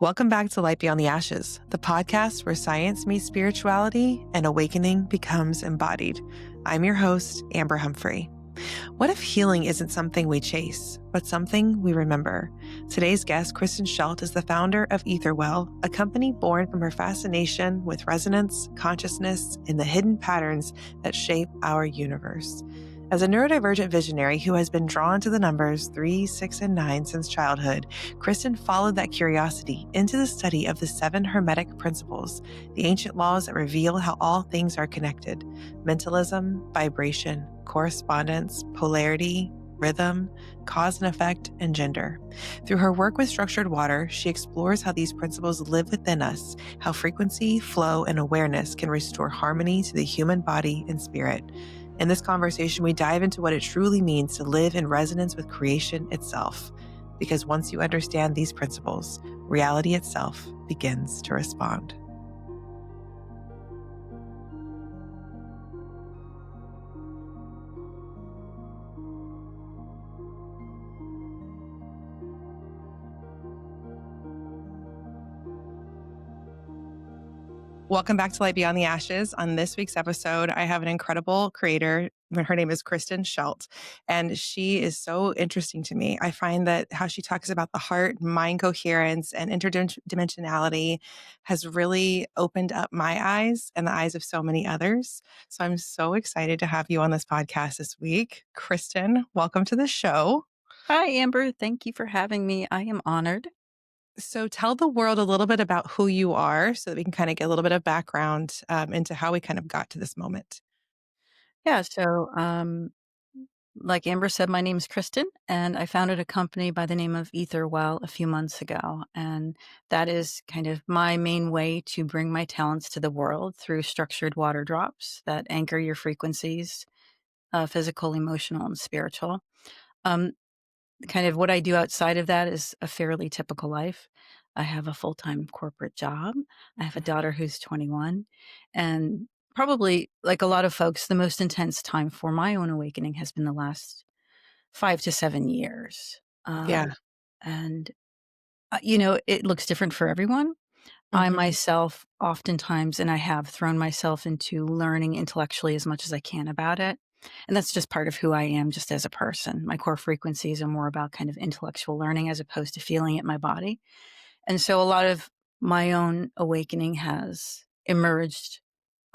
Welcome back to Light Beyond the Ashes, the podcast where science meets spirituality and awakening becomes embodied. I'm your host, Amber Humphrey. What if healing isn't something we chase, but something we remember? Today's guest, Kristen Shelt, is the founder of Etherwell, a company born from her fascination with resonance, consciousness, and the hidden patterns that shape our universe. As a neurodivergent visionary who has been drawn to the numbers 3, 6, and 9 since childhood, Kristen followed that curiosity into the study of the 7 Hermetic Principles, the ancient laws that reveal how all things are connected: mentalism, vibration, correspondence, polarity, rhythm, cause and effect, and gender. Through her work with structured water, she explores how these principles live within us, how frequency, flow, and awareness can restore harmony to the human body and spirit. In this conversation, we dive into what it truly means to live in resonance with creation itself. Because once you understand these principles, reality itself begins to respond. Welcome back to Light Beyond the Ashes. On this week's episode, I have an incredible creator. Her name is Kristen Shelt, and she is so interesting to me. I find that how she talks about the heart, mind coherence, and interdimensionality has really opened up my eyes and the eyes of so many others. So I'm so excited to have you on this podcast this week. Kristen, welcome to the show. Hi, Amber. Thank you for having me. I am honored. So tell the world a little bit about who you are so that we can kind of get a little bit of background into how we kind of got to this moment. Yeah, like Amber said, my name is Kristen, and I founded a company by the name of Etherwell a few months ago. And that is kind of my main way to bring my talents to the world through structured water drops that anchor your frequencies, physical, emotional, and spiritual. Um, Kind of what I do outside of that is a fairly typical life. I have a full-time corporate job. I have a daughter who's 21, and probably like a lot of folks, the most intense time for my own awakening has been the last 5 to 7 years. Yeah. And it looks different for everyone. I Hmm. myself oftentimes, and I have thrown myself into learning intellectually as much as I can about it. And that's just part of who I am just as a person. My core frequencies are more about kind of intellectual learning as opposed to feeling it in my body. And so a lot of my own awakening has emerged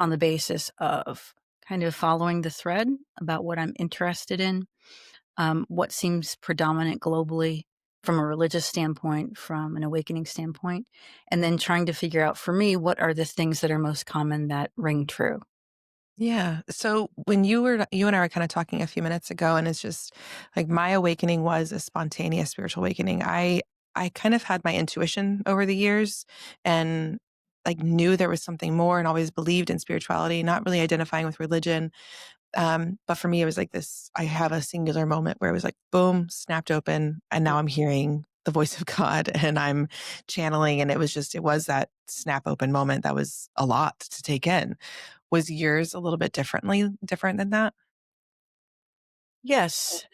on the basis of kind of following the thread about what I'm interested in, what seems predominant globally from a religious standpoint, from an awakening standpoint, and then trying to figure out for me what are the things that are most common that ring true. Yeah. So when you and I were kind of talking a few minutes ago, and it's just like my awakening was a spontaneous spiritual awakening. I kind of had my intuition over the years and like knew there was something more and always believed in spirituality, not really identifying with religion. But for me, it was like this, I have a singular moment where it was like, boom, snapped open. And now I'm hearing the voice of God and I'm channeling. And it was that snap open moment that was a lot to take in. Was yours a little bit different than that? Yes.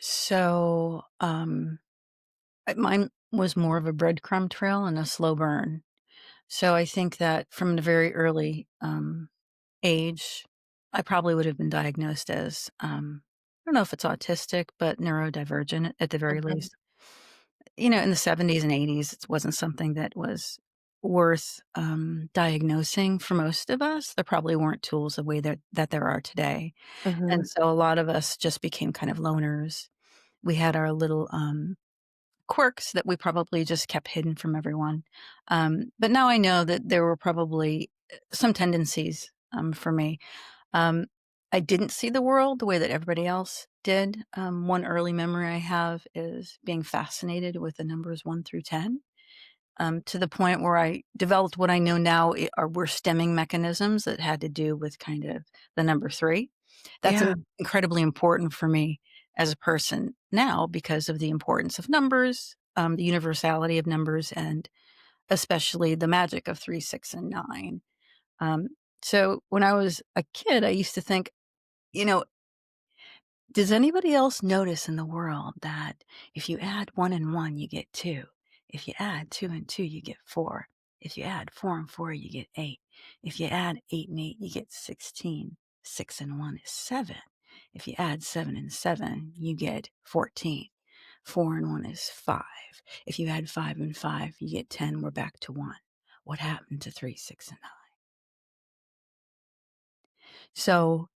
Mine was more of a breadcrumb trail and a slow burn. So I think that from a very early age, I probably would have been diagnosed as, I don't know if it's autistic, but neurodivergent at the very Mhm. least. In the 70s and 80s, it wasn't something that was worth, diagnosing for most of us. There probably weren't tools the way that there are today, and Mhm. so a lot of us just became kind of loners. We had our little, quirks that we probably just kept hidden from everyone, but now I know that there were probably, some tendencies, for me. Um, I didn't see the world the way that everybody else did. One early memory I have is being fascinated with the numbers 1 through 10, to the point where I developed what I know now were stemming mechanisms that had to do with kind of the number 3. That's Yeah. incredibly important for me as a person now because of the importance of numbers, the universality of numbers, and especially the magic of 3, 6, and 9. Um, so when I was a kid, I used to think, you know, does anybody else notice in the world that if you add 1 and 1, you get 2? If you add 2 and 2, you get 4. If you add 4 and 4, you get 8. If you add 8 and 8, you get 16. 6 and 1 is 7. If you add 7 and 7, you get 14. 4 and 1 is 5. If you add 5 and 5, you get 10. We're back to 1. What happened to 3, 6, and 9? So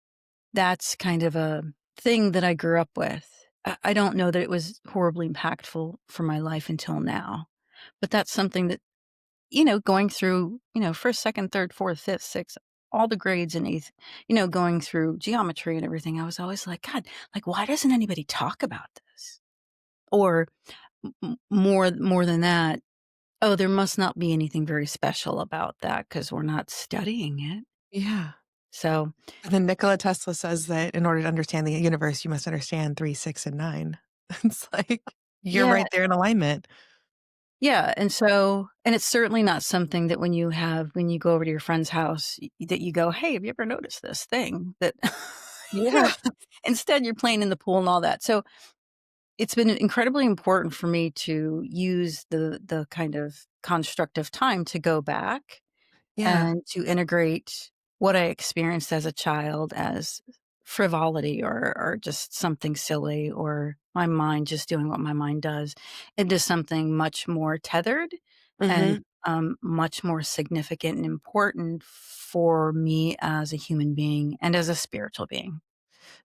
that's kind of a thing that I grew up with. I don't know that it was horribly impactful for my life until now, but that's something that, going through, first, second, third, fourth, fifth, sixth, all the grades in eighth, going through geometry and everything, I was always like, God, like, why doesn't anybody talk about this? Or more than that, oh, there must not be anything very special about that because we're not studying it. Yeah. So, And then Nikola Tesla says that in order to understand the universe, you must understand 3, 6, and 9. It's like, you're yeah, right there in alignment. yeah, and it's certainly not something that when you go over to your friend's house, that you go, "Hey, have you ever noticed this thing that" you Yeah. know, instead you're playing in the pool and all that. So, it's been incredibly important for me to use the kind of construct of time to go back Yeah. and to integrate what I experienced as a child as frivolity or just something silly or my mind just doing what my mind does into something much more tethered and Mhm. much more significant and important for me as a human being and as a spiritual being.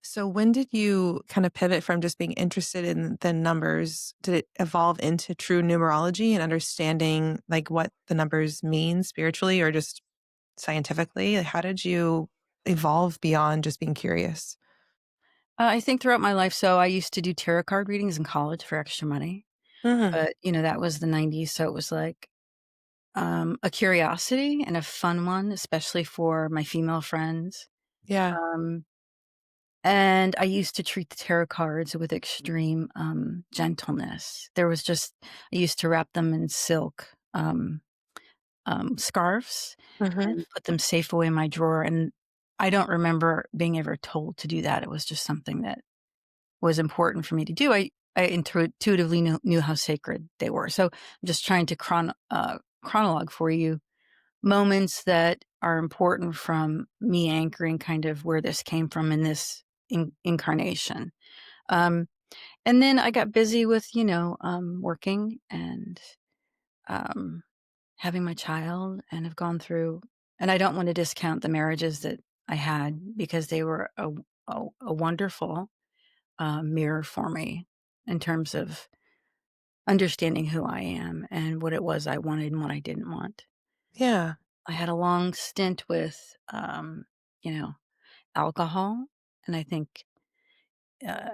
So when did you kind of pivot from just being interested in the numbers? Did it evolve into true numerology and understanding like what the numbers mean spiritually or just scientifically? Like, how did you evolve beyond just being curious? I think throughout my life, so I used to do tarot card readings in college for extra money, Mhm. but that was the 90s, so it was like a curiosity and a fun one, especially for my female friends. Yeah. Um, and I used to treat the tarot cards with extreme, gentleness. I used to wrap them in silk, scarves Mhm. and put them safe away in my drawer, and I don't remember being ever told to do that. It was just something that was important for me to do. I intuitively knew how sacred they were. So I'm just trying to chronologue for you moments that are important from me anchoring kind of where this came from in this incarnation. Um, and then I got busy with, working and um, having my child and have gone through, and I don't want to discount the marriages that I had because they were a wonderful mirror for me in terms of understanding who I am and what it was I wanted and what I didn't want. Yeah. I had a long stint with, you know, alcohol, and I think, uh,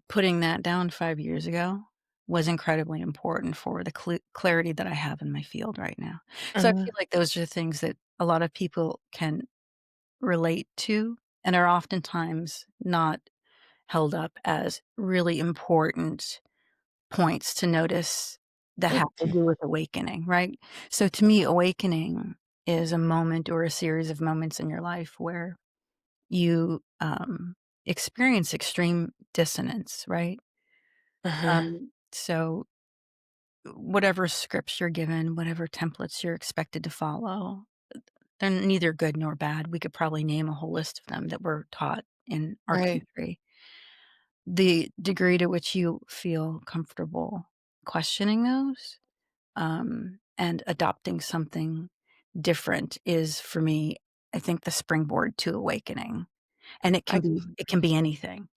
putting that down 5 years ago was incredibly important for the clarity that I have in my field right now. So I feel Mhm. like those are things that a lot of people can relate to and are oftentimes not held up as really important points to notice that have to do with awakening, right? So to me, awakening is a moment or a series of moments in your life where you experience extreme dissonance, right? Mhm. So whatever scripts you're given, whatever templates you're expected to follow, they're neither good nor bad. We could probably name a whole list of them that were taught in our Right. country. The degree to which you feel comfortable questioning those and adopting something different is for me, I think, the springboard to awakening. And I it can be anything.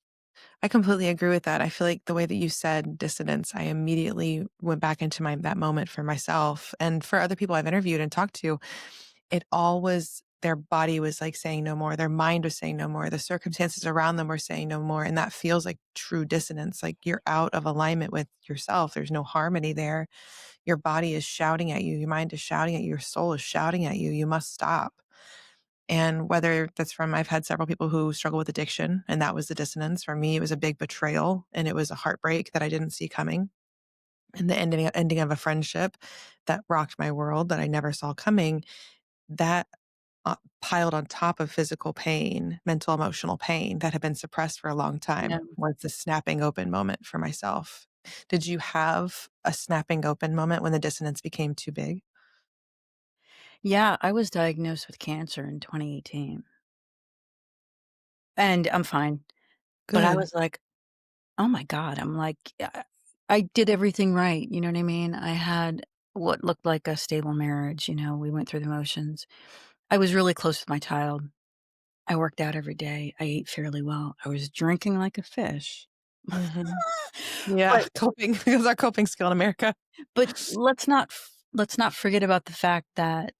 I completely agree with that. I feel like the way that you said dissonance, I immediately went back into my that moment for myself and for other people I've interviewed and talked to. It all was their body was like saying no more. Their mind was saying no more. The circumstances around them were saying no more. And that feels like true dissonance. Like you're out of alignment with yourself. There's no harmony there. Your body is shouting at you. Your mind is shouting at you. Your soul is shouting at you. You must stop. And whether that's from, I've had several people who struggle with addiction, and that was the dissonance. For me, it was a big betrayal and it was a heartbreak that I didn't see coming. And the ending of a friendship that rocked my world that I never saw coming, that piled on top of physical pain, mental, emotional pain that had been suppressed for a long Yeah. time was the snapping open moment for myself. Did you have a snapping open moment when the dissonance became too big? Yeah, I was diagnosed with cancer in 2018, and I'm fine, but I Good. was like, "Oh my god," I'm like, I did everything right, you know what I mean? I had what looked like a stable marriage, we went through the motions. I was really close with my child. I worked out every day. I ate fairly well. I was drinking like a fish. Mhm. Yeah, But coping because our coping skill in America. but let's not forget about the fact that,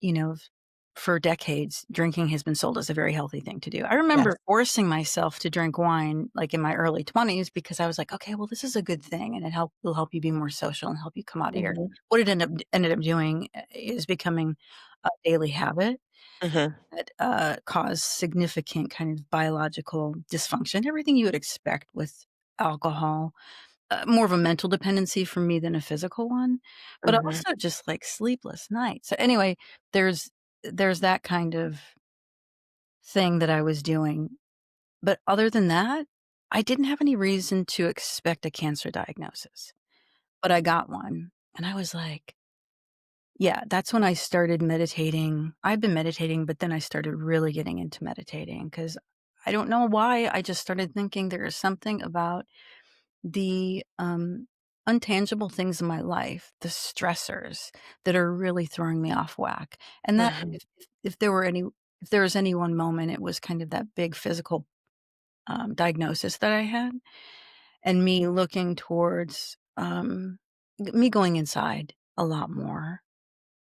for decades, drinking has been sold as a very healthy thing to do. I Yes. remember forcing myself to drink wine, like, in my early 20s because I was like, "Okay, well, this is a good thing, and will help you be more social and help you come out of your." Mhm. What it ended up doing, is becoming a daily habit Mhm. that, caused significant kind of biological dysfunction, everything you would expect with alcohol. More of a mental dependency for me than a physical one, but Mhm. also just, like, sleepless nights. So, anyway, there's there's that kind of thing that I was doing, but other than that, I didn't have any reason to expect a cancer diagnosis, but I got one, and I was like, yeah, that's when I started meditating. I've been meditating, but then I started really getting into meditating because I don't know why, I just started thinking there is something about the, untangible things in my life, the stressors that are really throwing me off whack, and that Mhm. if there was any one moment, it was kind of that big physical, diagnosis that I had, and me looking towards, me going inside a lot more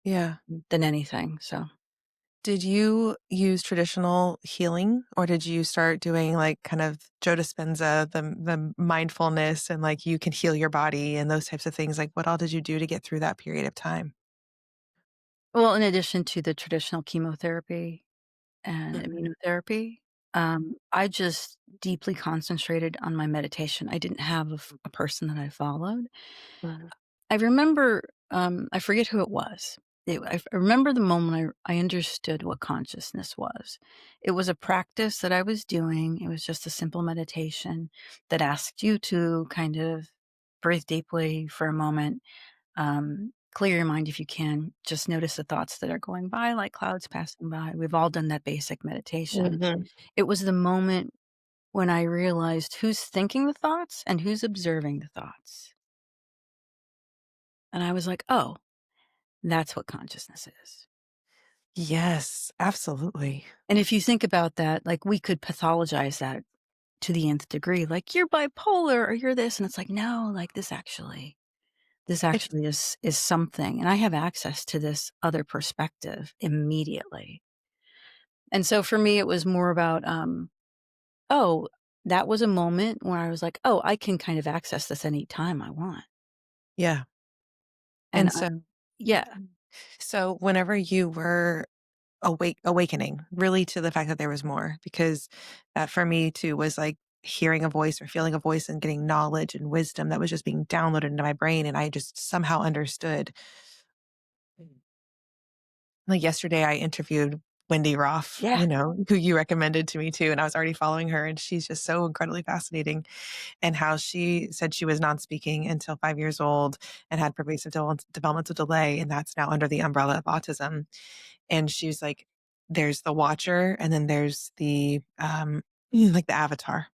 Yeah. than anything, so. Did you use traditional healing, or did you start doing, like, kind of Joe Dispenza, the mindfulness and, like, you can heal your body and those types of things? Like, what all did you do to get through that period of time? Well, in addition to the traditional chemotherapy and Mhm. immunotherapy, I just deeply concentrated on my meditation. I didn't have a person that I followed. Mhm. I remember, I forget who it was. I remember the moment I understood what consciousness was. It was a practice that I was doing. It was just a simple meditation that asked you to kind of breathe deeply for a moment. Clear your mind if you can. Just notice the thoughts that are going by like clouds passing by. We've all done that basic meditation. Mhm. It was the moment when I realized who's thinking the thoughts and who's observing the thoughts. And I was like, "Oh, that's what consciousness is." Yes, absolutely. And if you think about that, like, we could pathologize that to the nth degree, like, "You're bipolar," or "You're this," and it's like, "No, like, this It's actually is something, and I have access to this other perspective immediately." And so for me, it was more about, oh, that was a moment where I was like, "Oh, I can kind of access this anytime I want." yeah, And, and so yeah, so whenever you were awakening really to the fact that there was more, because that for me too was like hearing a voice or feeling a voice and getting knowledge and wisdom that was just being downloaded into my brain, and I just somehow understood. Like yesterday, I interviewed Wendy Roth, yeah, who you recommended to me too, and I was already following her, and she's just so incredibly fascinating. And how she said she was non-speaking until 5 years old and had pervasive developmental delay, and that's now under the umbrella of autism. And she's like, "There's the watcher, and then there's the like the avatar."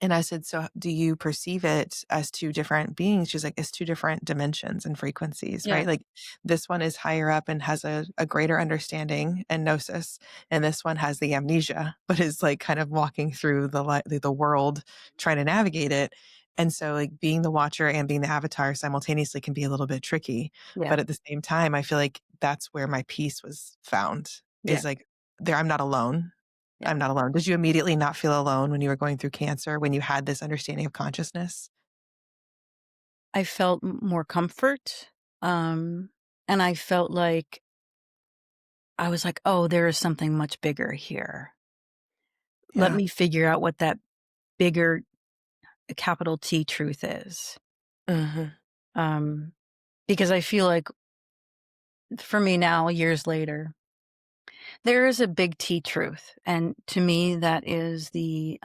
And I said, "So do you perceive it as 2 different beings?" She's like, "It's 2 different dimensions and frequencies, yeah, right? Like, this one is higher up and has a greater understanding and gnosis, and this one has the amnesia, but is, like, kind of walking through the world trying to navigate it." And so, like, being the watcher and being the avatar simultaneously can be a little bit tricky, yeah, but at the same time, I feel like that's where my peace was found, yeah, is, like, there I'm not alone. yeah. I'm not alone. Did you immediately not feel alone when you were going through cancer, when you had this understanding of consciousness? I felt more comfort, um, and I felt like I was like, "Oh, there is something much bigger here. Let Yeah. me figure out what that bigger, capital T truth is." Mhm. Um, because I feel like for me now, years later, there is a big T truth, and to me, that is the,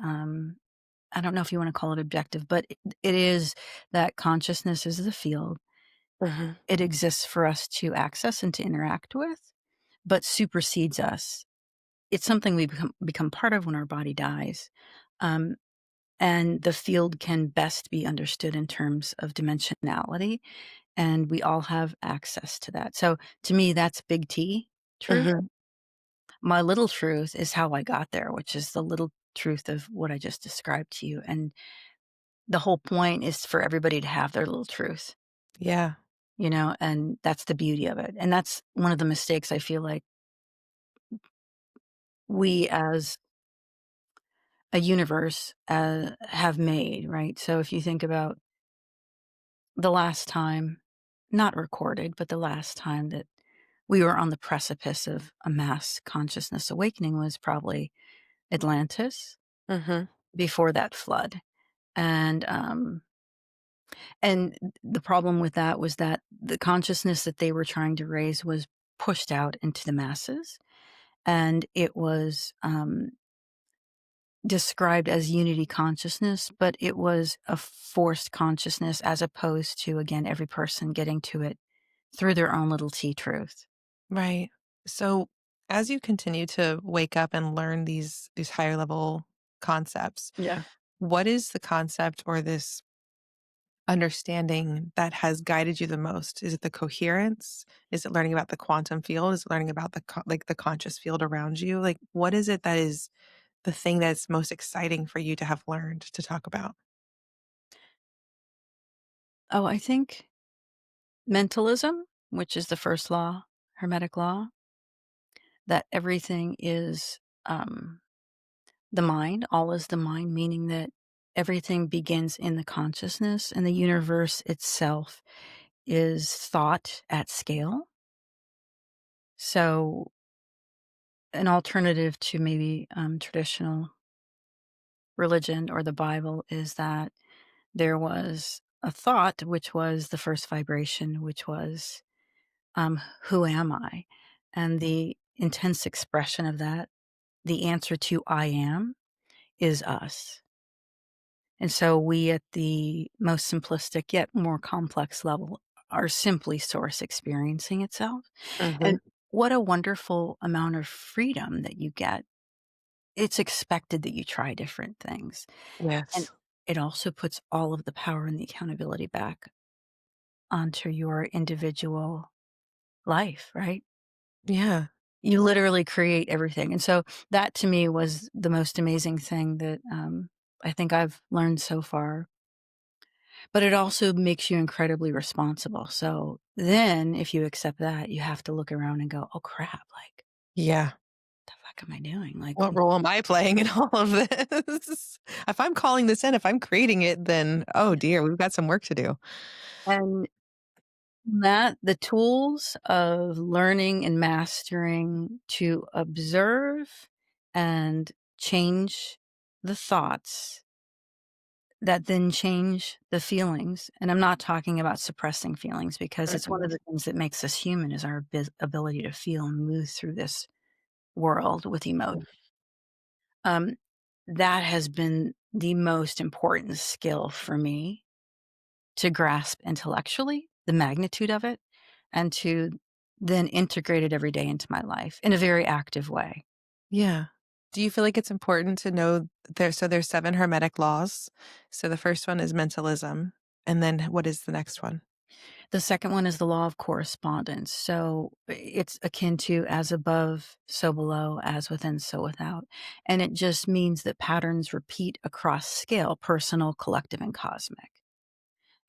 I don't know if you wanna call it objective, but it is that consciousness is the field. Mhm. It exists for us to access and to interact with, but supersedes us. It's something we become part of when our body dies, um, and the field can best be understood in terms of dimensionality, and we all have access to that. So, to me, that's big T truth. Mhm. My little truth is how I got there, which is the little truth of what I just described to you, and the whole point is for everybody to have their little truth, Yeah. and that's the beauty of it, and that's one of the mistakes I feel like we as a universe, have made, right? So if you think about the last time, not recorded, but the last time that we were on the precipice of a mass consciousness awakening was probably Atlantis Mhm. before that flood. And, and the problem with that was that the consciousness that they were trying to raise was pushed out into the masses, and it was, described as unity consciousness, but it was a forced consciousness as opposed to, again, every person getting to it through their own little T truth. Right. So, as you continue to wake up and learn these higher level concepts, Yeah. what is the concept or this understanding that has guided you the most? Is it the coherence? Is it learning about the quantum field? Is it learning about the conscious field around you? Like, what is it that is the thing that's most exciting for you to have learned to talk about? Oh, I think mentalism, which is the first law, Hermetic law, that everything is the mind, all is the mind, meaning that everything begins in the consciousness and the universe itself is thought at scale. So, an alternative to maybe traditional religion or the Bible is that there was a thought, which was the first vibration, which was, who am I? And the intense expression of that, the answer to I am, is us. And so we, at the most simplistic yet more complex level, are simply source experiencing itself. Mhm. And what a wonderful amount of freedom that you get. It's expected that you try different things. And Yes. it also puts all of the power and the accountability back onto your individual life, right? Yeah. You literally create everything. And so that to me was the most amazing thing that I think I've learned so far. But it also makes you incredibly responsible. So then if you accept that, you have to look around and go, oh crap, like, Yeah. the fuck am I doing? Like, What role am I playing in all of this? If I'm calling this in, if I'm creating it, then, oh dear, we've got some work to do. and that the tools of learning and mastering to observe and change the thoughts that then change the feelings, and I'm not talking about suppressing feelings because it's one Mhm. of the things that makes us human is our ability to feel and move through this world with emotion. Um, that has been the most important skill for me to grasp intellectually, the magnitude of it, and to then integrate it every day into my life in a very active way. Yeah. Do you feel like it's important to know there's 7 hermetic laws. So the first one is mentalism, and then what is the next one? The second one is the law of correspondence. So it's akin to as above, so below, as within, so without. And it just means that patterns repeat across scale, personal, collective, and cosmic.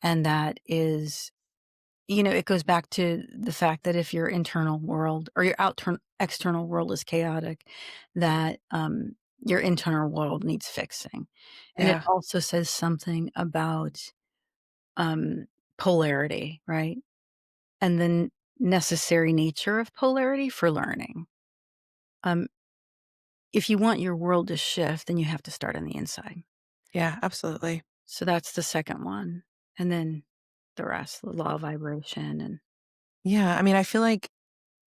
And that is, it goes back to the fact that if your internal world or your external world is chaotic, that your internal world needs fixing. And it Yeah. also says something about um, polarity, right? And the necessary nature of polarity for learning. Um, if you want your world to shift, then you have to start on the inside. Yeah, absolutely. So that's the second one. And then the rest, the law of vibration and Yeah, I mean, I feel like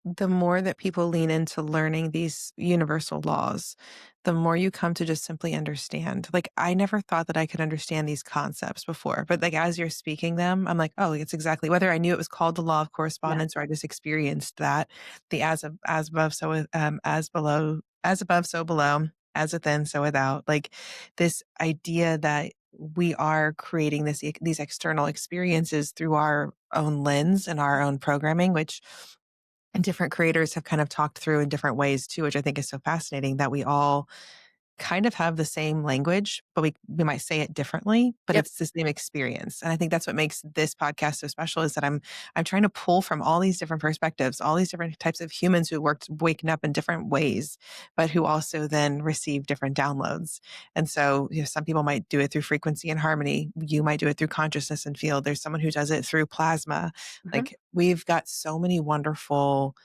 the more that people lean into learning these universal laws, the more you come to just simply understand. Like, I never thought that I could understand these concepts before, but like as you're speaking them, I'm like, oh, it's exactly whether I knew it was called the law of Yeah. correspondence or I just experienced that the as above, so as below, as above, so below, as within, so without. Like this idea that we are creating these external experiences through our own lens and our own programming, which and different creators have kind of talked through in different ways too, which I think is so fascinating that we all kind of have the same language, but we might say it differently, but Yep. it's the same experience. And I think that's what makes this podcast so special is that I'm trying to pull from all these different perspectives, all these different types of humans who worked waking up in different ways, but who also then receive different downloads. And so, some people might do it through frequency and harmony. You might do it through consciousness and field. There's someone who does it through plasma. Mhm. Like we've got so many wonderful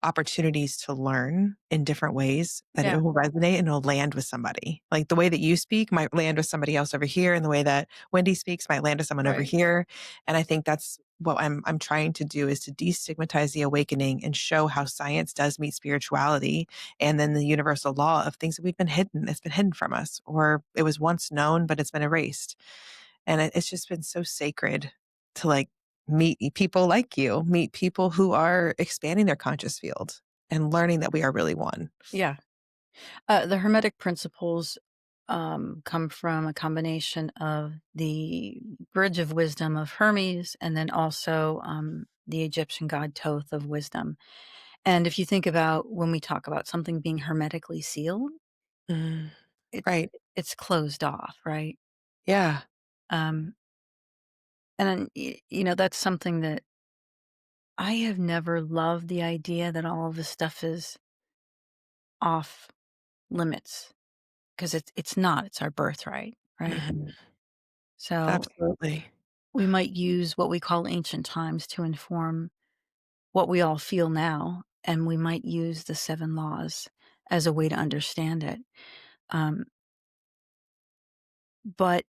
opportunities to learn in different ways that it Yeah. will resonate and it'll land with somebody. Like the way that you speak might land with somebody else over here, and the way that Wendy speaks might land with someone over Right. here. And I think that's what I'm trying to do is to destigmatize the awakening and show how science does meet spirituality and then the universal law of things that we've been hidden. It's been hidden from us, or it was once known, but it's been erased. And it's just been so sacred to like meet people like you, meet people who are expanding their conscious field and learning that we are really one. Yeah. The Hermetic Principles come from a combination of the Bridge of Wisdom of Hermes and then also the Egyptian god Thoth of wisdom. And if you think about when we talk about something being hermetically sealed, Mm, it right. it's closed off, right? Yeah. Um, and then, that's something that I have never loved the idea that all of this stuff is off limits because it's not. It's our birthright, right? Mhm. So Absolutely. we might use what we call ancient times to inform what we all feel now, and we might use the seven laws as a way to understand it. Um, but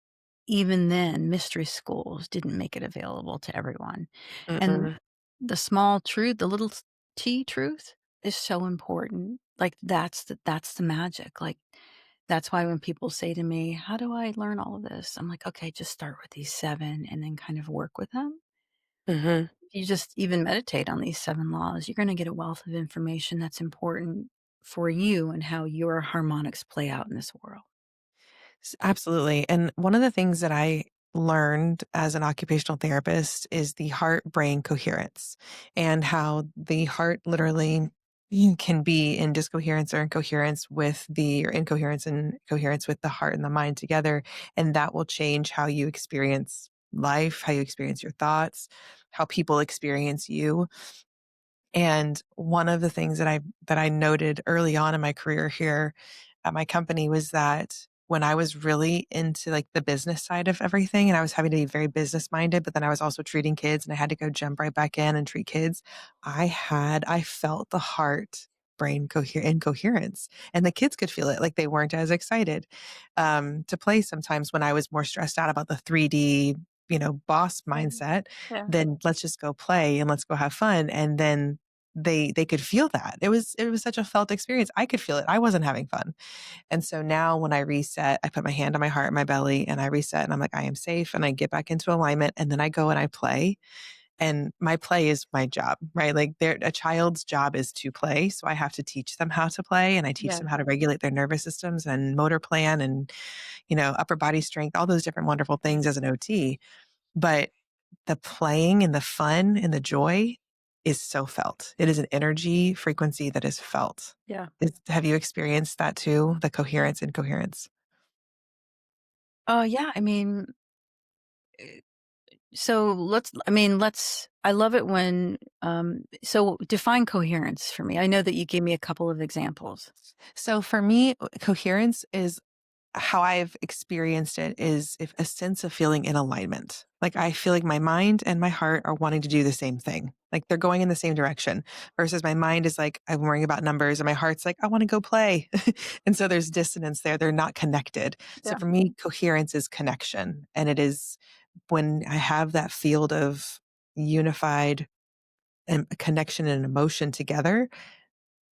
even then, mystery schools didn't make it available to everyone. And Mm-mm. the small truth, the little t truth is so important. Like that's the magic. Like that's why when people say to me, "How do I learn all of this?" I'm like, "Okay, just start with these 7 and then kind of work with them." Mhm. If you just even meditate on these 7 laws, you're gonna get a wealth of information that's important for you and how your harmonics play out in this world. Absolutely. And one of the things that I learned as an occupational therapist is the heart brain coherence and how the heart literally can be in discoherence or incoherence with or incoherence and coherence with the heart and the mind together. And that will change how you experience life, how you experience your thoughts, how people experience you. And one of the things that I noted early on in my career here at my company was that when I was really into like the business side of everything and I was having to be very business minded, but then I was also treating kids and I had to go jump right back in and treat kids. I felt the heart brain incoherence and the kids could feel it. Like they weren't as excited, to play sometimes when I was more stressed out about the 3D, boss Mhm. mindset. Yeah. Then let's just go play and let's go have fun. And then they could feel that. It was such a felt experience. I could feel it. I wasn't having fun. And so now when I reset, I put my hand on my heart and my belly and I reset and I'm like, I am safe and I get back into alignment and then I go and I play. And my play is my job, right? Like a child's job is to play. So I have to teach them how to play and I teach Yeah. them how to regulate their nervous systems and motor plan and, upper body strength, all those different wonderful things as an OT. But the playing and the fun and the joy is so felt. It is an energy frequency that is felt. Yeah. Have you experienced that too? The coherence and coherence? Yeah, I mean, so let's I love it when so define coherence for me. I know that you gave me a couple of examples. So for me, coherence is how I've experienced it is if a sense of feeling in alignment. Like I feel like my mind and my heart are wanting to do the same thing. Like they're going in the same direction versus my mind is like, I'm worrying about numbers and my heart's like, I want to go play. And so there's dissonance there. They're not connected. So Yeah. for me, coherence is connection. And it is when I have that field of unified a connection and emotion together,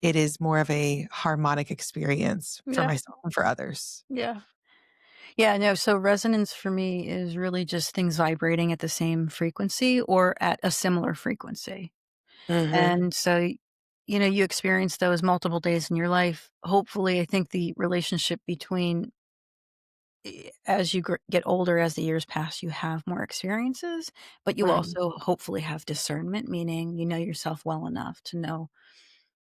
it is more of a harmonic experience for Yeah, myself and for others. yeah. Yeah, no, so resonance for me is really just things vibrating at the same frequency or at a similar frequency. Mhm. And so, you experience those multiple days in your life. Hopefully, I think the relationship between as you get older, as the years pass, you have more experiences, but you Right. also hopefully have discernment, meaning you know yourself well enough to know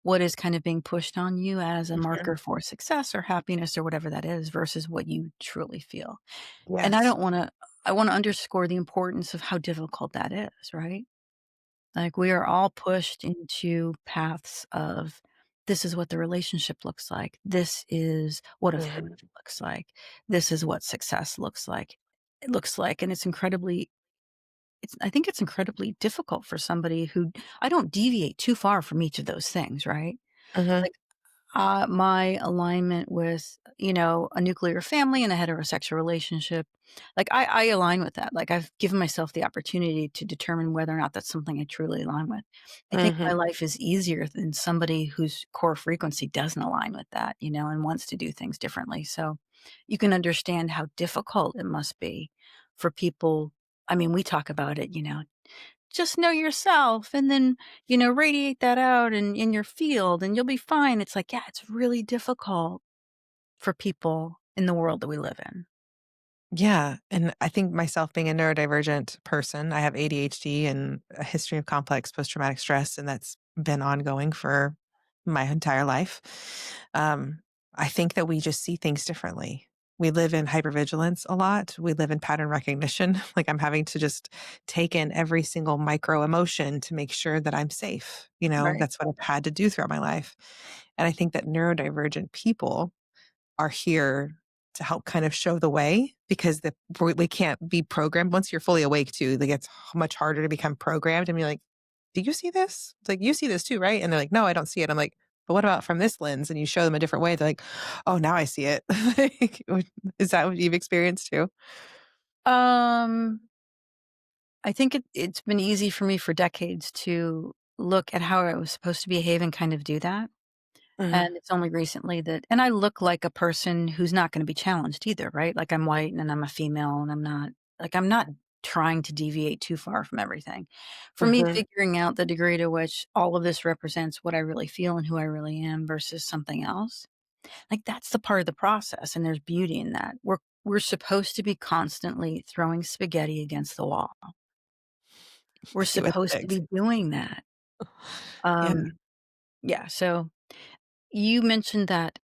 what is kind of being pushed on you as a Mhm. marker for success or happiness or whatever that is versus what you truly feel. And Yes. I wanna underscore the importance of how difficult that is, right? Like, we are all pushed into paths of, this is what the relationship looks like. This is what a family Mhm. looks like. This is what success looks like, and I think it's incredibly difficult for somebody who I don't deviate too far from each of those things, right? Mhm. Like, my alignment with, a nuclear family and a heterosexual relationship, like, I align with that. Like, I've given myself the opportunity to determine whether or not that's something I truly align with. I think my Mhm. life is easier than somebody whose core frequency doesn't align with that, and wants to do things differently. So, you can understand how difficult it must be for people. I mean, we talk about it, just know yourself and then, radiate that out in your field and you'll be fine. It's like, yeah, it's really difficult for people in the world that we live in. Yeah, and I think myself being a neurodivergent person, I have ADHD and a history of complex post-traumatic stress, and that's been ongoing for my entire life. Um, I think that we just see things differently. We live in hypervigilance a lot. We live in pattern recognition. Like I'm having to just take in every single micro emotion to make sure that I'm safe. Right. That's what I've had to do throughout my life. And I think that neurodivergent people are here to help kind of show the way because we can't be programmed once you're fully awake too. Like it's much harder to become programmed and be like, do you see this? It's like, you see this too, right? And they're like, no, I don't see it. I'm like, but what about from this lens? And you show them a different way. They're like, oh, now I see it. Like, is that what you've experienced too? Um, I think it's been easy for me for decades to look at how I was supposed to behave and kind of do that. Mhm. And it's only recently that, and I look like a person who's not going to be challenged either, right? Like I'm white and I'm a female and I'm not trying to deviate too far from everything. For me, Mhm. figuring out the degree to which all of this represents what I really feel and who I really am versus something else, like that's the part of the process. And there's beauty in that. We're supposed to be constantly throwing spaghetti against the wall. We're See what supposed to sticks. be doing that. Yeah. Um, yeah. So you mentioned that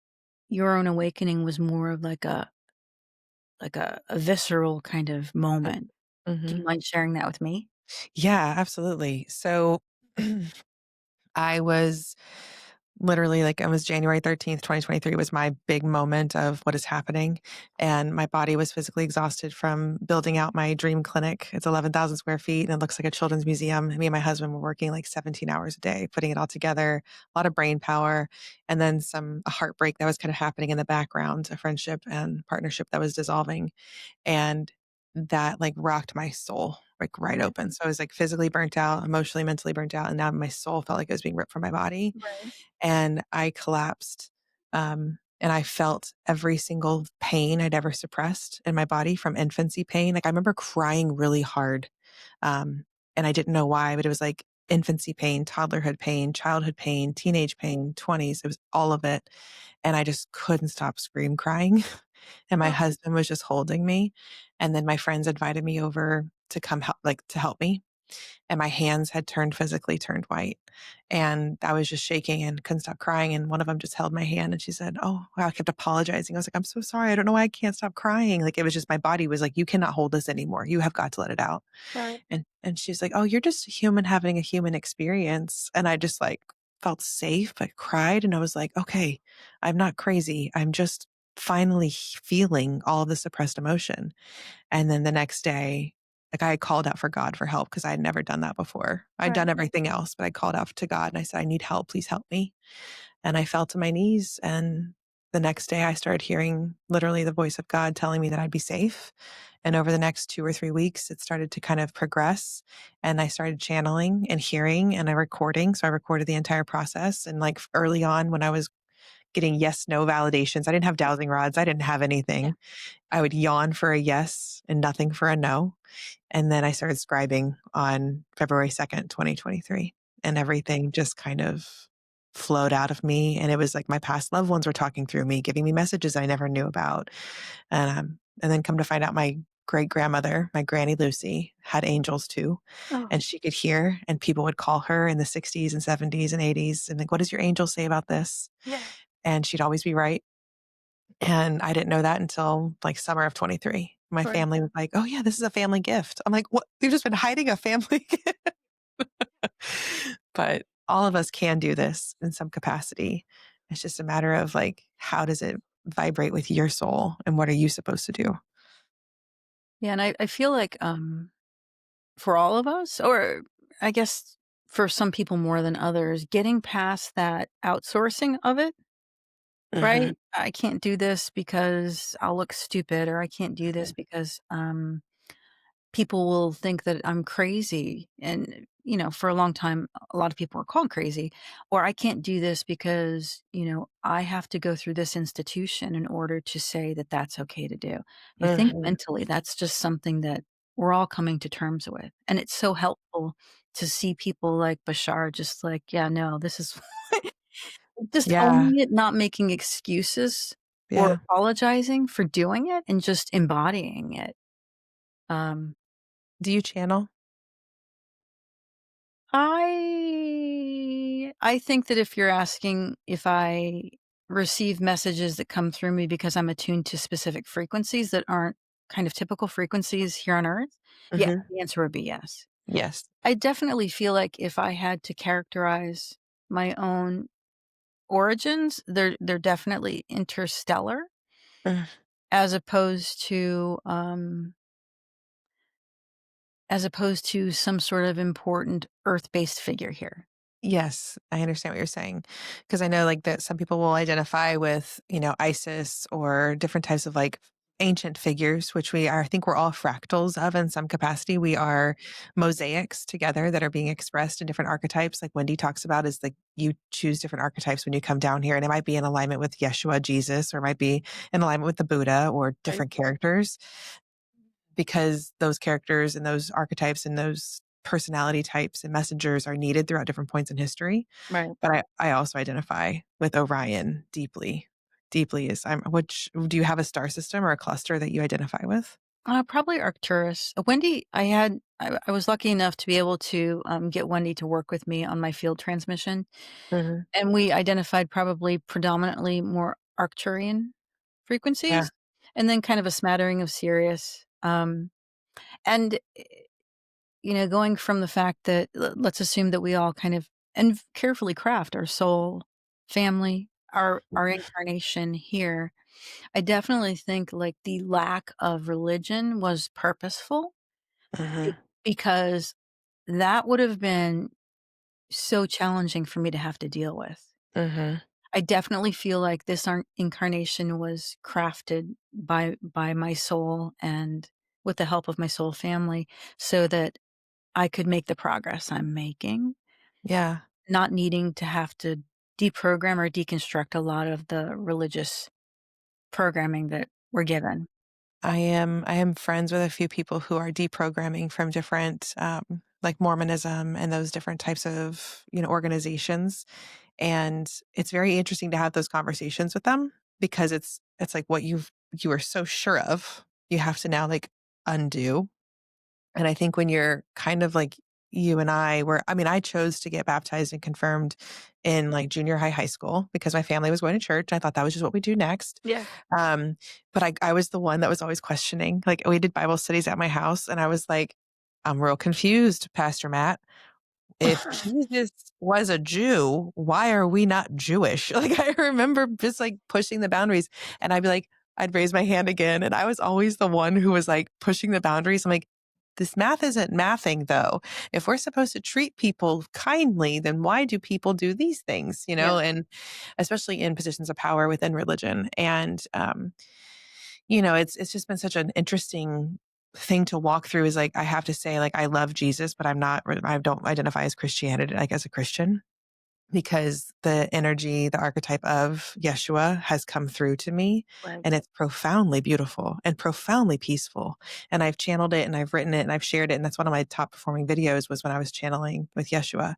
your own awakening was more of like a visceral kind of moment. Do you Mhm. mind sharing that with me? Yeah, absolutely. So I was literally like it was January 13th, 2023 was my big moment of what is happening. And my body was physically exhausted from building out my dream clinic. It's 11,000 square feet and it looks like a children's museum. Me and my husband were working like 17 hours a day, putting it all together, a lot of brain power, and then a heartbreak that was kind of happening in the background, a friendship and partnership that was dissolving. And that like rocked my soul like right Right, open. So I was like physically burnt out, emotionally, mentally burnt out. And now my soul felt like it was being ripped from my body right. and I collapsed. And I felt every single pain I'd ever suppressed in my body from infancy pain. Like I remember crying really hard. Um, and I didn't know why, but it was like infancy pain, toddlerhood pain, childhood pain, teenage pain, 20s. It was all of it. And I just couldn't stop scream crying. And my Oh, husband was just holding me. And then my friends invited me over to come help, like to help me and my hands had physically turned white. And I was just shaking and couldn't stop crying. And one of them just held my hand and she said, oh, wow, I kept apologizing. I was like, I'm so sorry. I don't know why I can't stop crying. Like it was just my body was like, you cannot hold this anymore. You have got to let it out. right, And she's like, oh, you're just a human having a human experience. And I just like felt safe, but cried. And I was like, okay, I'm not crazy. I'm just finally feeling all of the suppressed emotion. And then the next day, like I had called out for God for help because I had never done that before. I'd right. done everything else, but I called out to God and I said, I need help. Please help me. And I fell to my knees and the next day I started hearing literally the voice of God telling me that I'd be safe. And over the next 2 or 3 weeks, it started to kind of progress. And I started channeling and hearing and recording. So I recorded the entire process. And like early on when I was getting yes, no validations, I didn't have dowsing rods. I didn't have Yeah. anything. I would yawn for a yes and nothing for a no. And then I started scribing on February 2nd, 2023. And everything just kind of flowed out of me. And it was like my past loved ones were talking through me, giving me messages I never knew about. And then come to find out my great grandmother, my Granny Lucy, had angels too. Oh, And she could hear, and people would call her in the 60s and 70s and 80s. And like, what does your angel say about this? yeah. And she'd always be right. And I didn't know that until like summer of 23. My Right. family was like, oh, yeah, this is a family gift. I'm like, what? You've just been hiding a family gift. But all of us can do this in some capacity. It's just a matter of like, how does it vibrate with your soul and what are you supposed to do? Yeah, and I feel like, for all of us, or I guess for some people more than others, getting past that outsourcing of it, Hmm. right? I can't do this because I'll look stupid, or I can't do this because, people will think that I'm crazy. And, for a long time, a lot of people were called crazy. Or I can't do this because, I have to go through this institution in order to say that that's okay to do. I think Hmm. mentally that's just something that we're all coming to terms with. And it's so helpful to see people like Bashar just like, yeah, no, this is just Yeah. owning it, not making excuses or Yeah. apologizing for doing it and just embodying it. Um, Do you channel? I think that if you're asking if I receive messages that come through me because I'm attuned to specific frequencies that aren't kind of typical frequencies here on Earth, yeah, Hmm. the answer would be yes. Yes. I definitely feel like if I had to characterize my own origins, they're definitely interstellar Mm. as opposed to some sort of important Earth-based figure here. Yes, I understand what you're saying. Because I know like that some people will identify with, ISIS or different types of like ancient figures, which we are, I think we're all fractals of in some capacity. We are mosaics together that are being expressed in different archetypes. Like Wendy talks about is like you choose different archetypes when you come down here. And it might be in alignment with Yeshua, Jesus, or it might be in alignment with the Buddha or Right. different characters because those characters and those archetypes and those personality types and messengers are needed throughout different points in history. Right. But I also identify with Orion deeply. Deeply is which do you have a star system or a cluster that you identify with? Probably Arcturus. Wendy, I was lucky enough to be able to get Wendy to work with me on my field transmission, Hmm. and we identified probably predominantly more Arcturian Yeah. frequencies, and then kind of a smattering of Sirius. And going from the fact that let's assume that we all kind of and carefully craft our soul, family, our incarnation here. I definitely think like the lack of religion was purposeful be Hmm. because that would have been so challenging for me to have to deal with. Hmm. I definitely feel like this incarnation was crafted by my soul and with the help of my soul family so that I could make the progress I'm making, Yeah. not needing to have to deprogram or deconstruct a lot of the religious programming that we're given. I am friends with a few people who are deprogramming from different like Mormonism and those different types of organizations. And it's very interesting to have those conversations with them because it's like what you are so sure of, you have to now like undo. And I think when you're kind of like you and I were, I mean, I chose to get baptized and confirmed in like junior high, high school because my family was going to church. I thought that was just what we do next. Yeah. Um, but I was the one that was always questioning. Like we did Bible studies at my house and I was like, I'm real confused, Pastor Matt. If Jesus was a Jew, why are we not Jewish? Like I remember just like pushing the boundaries and I'd be like, I'd raise my hand again. And I was always the one who was like pushing the boundaries. I'm like, this math isn't mathing though. If we're supposed to treat people kindly, then why do people do these things, you Yeah. know, and especially in positions of power within religion. And, you know, it's just been such an interesting thing to walk through is like, I have to say, like, I love Jesus, but I don't identify as Christianity, like as a Christian because the energy, the archetype of Yeshua has come through to me Right. and it's profoundly beautiful and profoundly peaceful. And I've channeled it and I've written it and I've shared it. And that's one of my top performing videos was when I was channeling with Yeshua.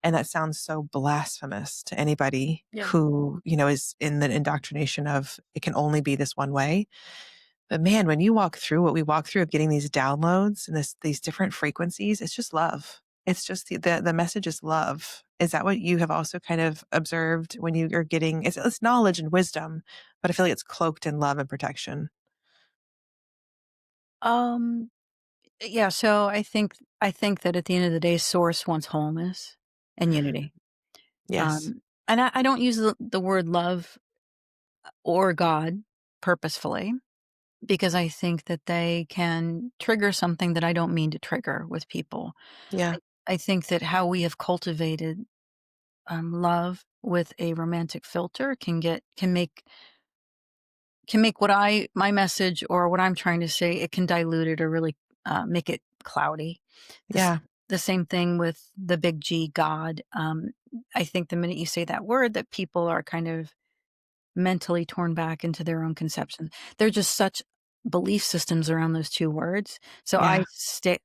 And that sounds so blasphemous to anybody Yeah. who, you know, is in the indoctrination of it can only be this one way. But man, when you walk through what we walk through of getting these downloads and these different frequencies, it's just love. It's just the message is love. Is that what you have also kind of observed when you are getting it's knowledge and wisdom, but I feel like it's cloaked in love and protection. Um, yeah, so I think that at the end of the day, source wants wholeness and Mhm. unity. Yes. And I don't use the word love or God purposefully because I think that they can trigger something that I don't mean to trigger with people. Yeah. I think that how we have cultivated love with a romantic filter can make what I my message or what I'm trying to say, it can dilute it or really, make it cloudy. The s Yeah. the same thing with the big G, God. I think the minute you say that word that people are kind of mentally torn back into their own conception. They're just such belief systems around those 2 words. So Yeah.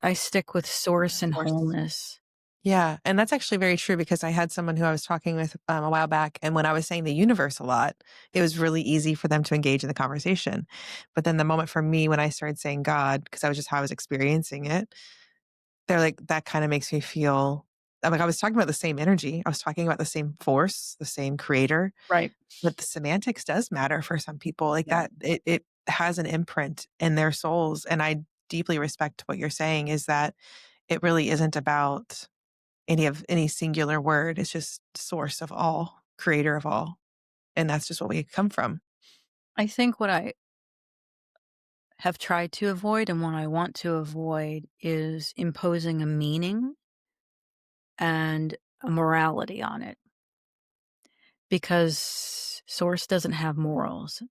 I stick with source and Source. wholeness. Yeah, and that's actually very true because I had someone who I was talking with a while back, and when I was saying the universe a lot, it was really easy for them to engage in the conversation. But then the moment for me when I started saying God, because I was just how I was experiencing it, they're like, that kind of makes me feel I'm like I was talking about the same energy. I was talking about the same force, the same creator, Right. but the semantics does matter for some people. Like Yeah. that, it has an imprint in their souls, and I deeply respect what you're saying. Is that it really isn't about any singular word. It's just source of all, creator of all. And that's just what we come from. I think what I have tried to avoid and what I want to avoid is imposing a meaning and a morality on it because source doesn't have morals,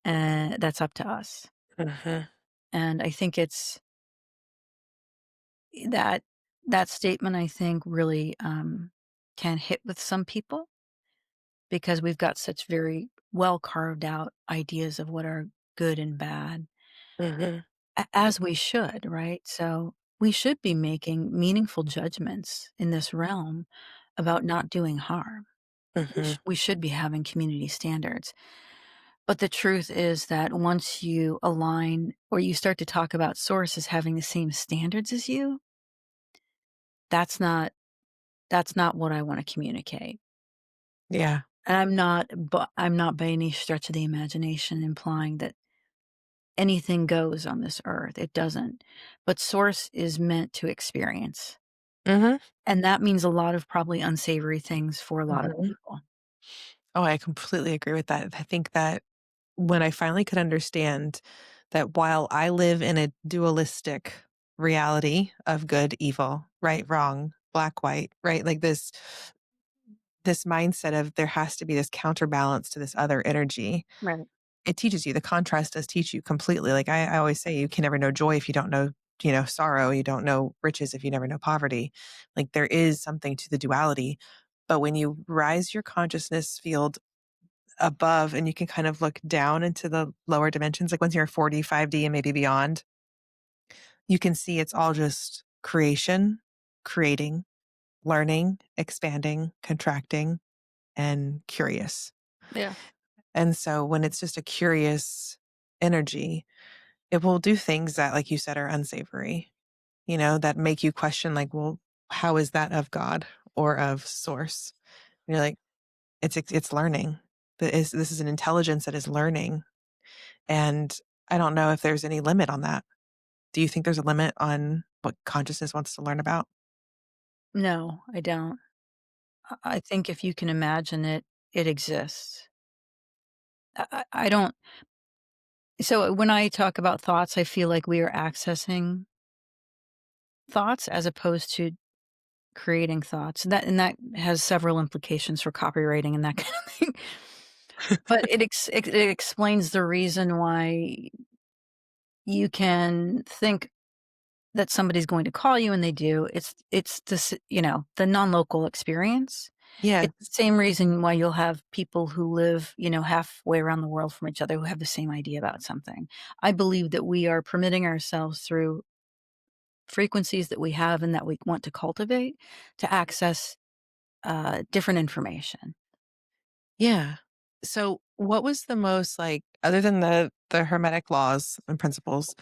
and that's up to us. Mhm, And I think it's that that statement I think really can hit with some people because we've got such very well carved out ideas of what are good and bad, mhm, as we should, right? So we should be making meaningful judgments in this realm about not doing harm. mhm. We should be having community standards. But the truth is that once you align or you start to talk about sources having the same standards as you, that's not that's not what I want to communicate. Yeah. And I'm not by any stretch of the imagination implying that anything goes on this earth. It doesn't. But source is meant to experience. Mhm, And that means a lot of probably unsavory things for a lot of mhm. people. Oh, I completely agree with that. I think that when I finally could understand that while I live in a dualistic reality of good, evil, right, wrong, black, white, right? Like this mindset of there has to be this counterbalance to this other energy. Right. It teaches you the contrast does teach you completely. Like I always say, you can never know joy if you don't know, you know, sorrow. You don't know riches if you never know poverty. Like there is something to the duality. But when you rise your consciousness field above and you can kind of look down into the lower dimensions, like once you're 4D, 5D, and maybe beyond, you can see it's all just creation, creating, learning, expanding, contracting, and curious. Yeah. And so when it's just a curious energy, it will do things that, like you said, are unsavory, you know, that make you question, like, well, how is that of God or of source? And you're like, it's learning. This is an intelligence that is learning. And I don't know if there's any limit on that. Do you think there's a limit on what consciousness wants to learn about? No, I don't. I think if you can imagine it, it exists. I don't. So when I talk about thoughts, I feel like we are accessing thoughts as opposed to creating thoughts. And that has several implications for copywriting and that kind of thing. But it explains the reason why you can think that somebody's going to call you and they do. It's this, the non-local experience. Yeah. It's the same reason why you'll have people who live, halfway around the world from each other who have the same idea about something. I believe that we are permitting ourselves through frequencies that we have and that we want to cultivate to access different information. Yeah. So what was the most like other than the hermetic laws and principles,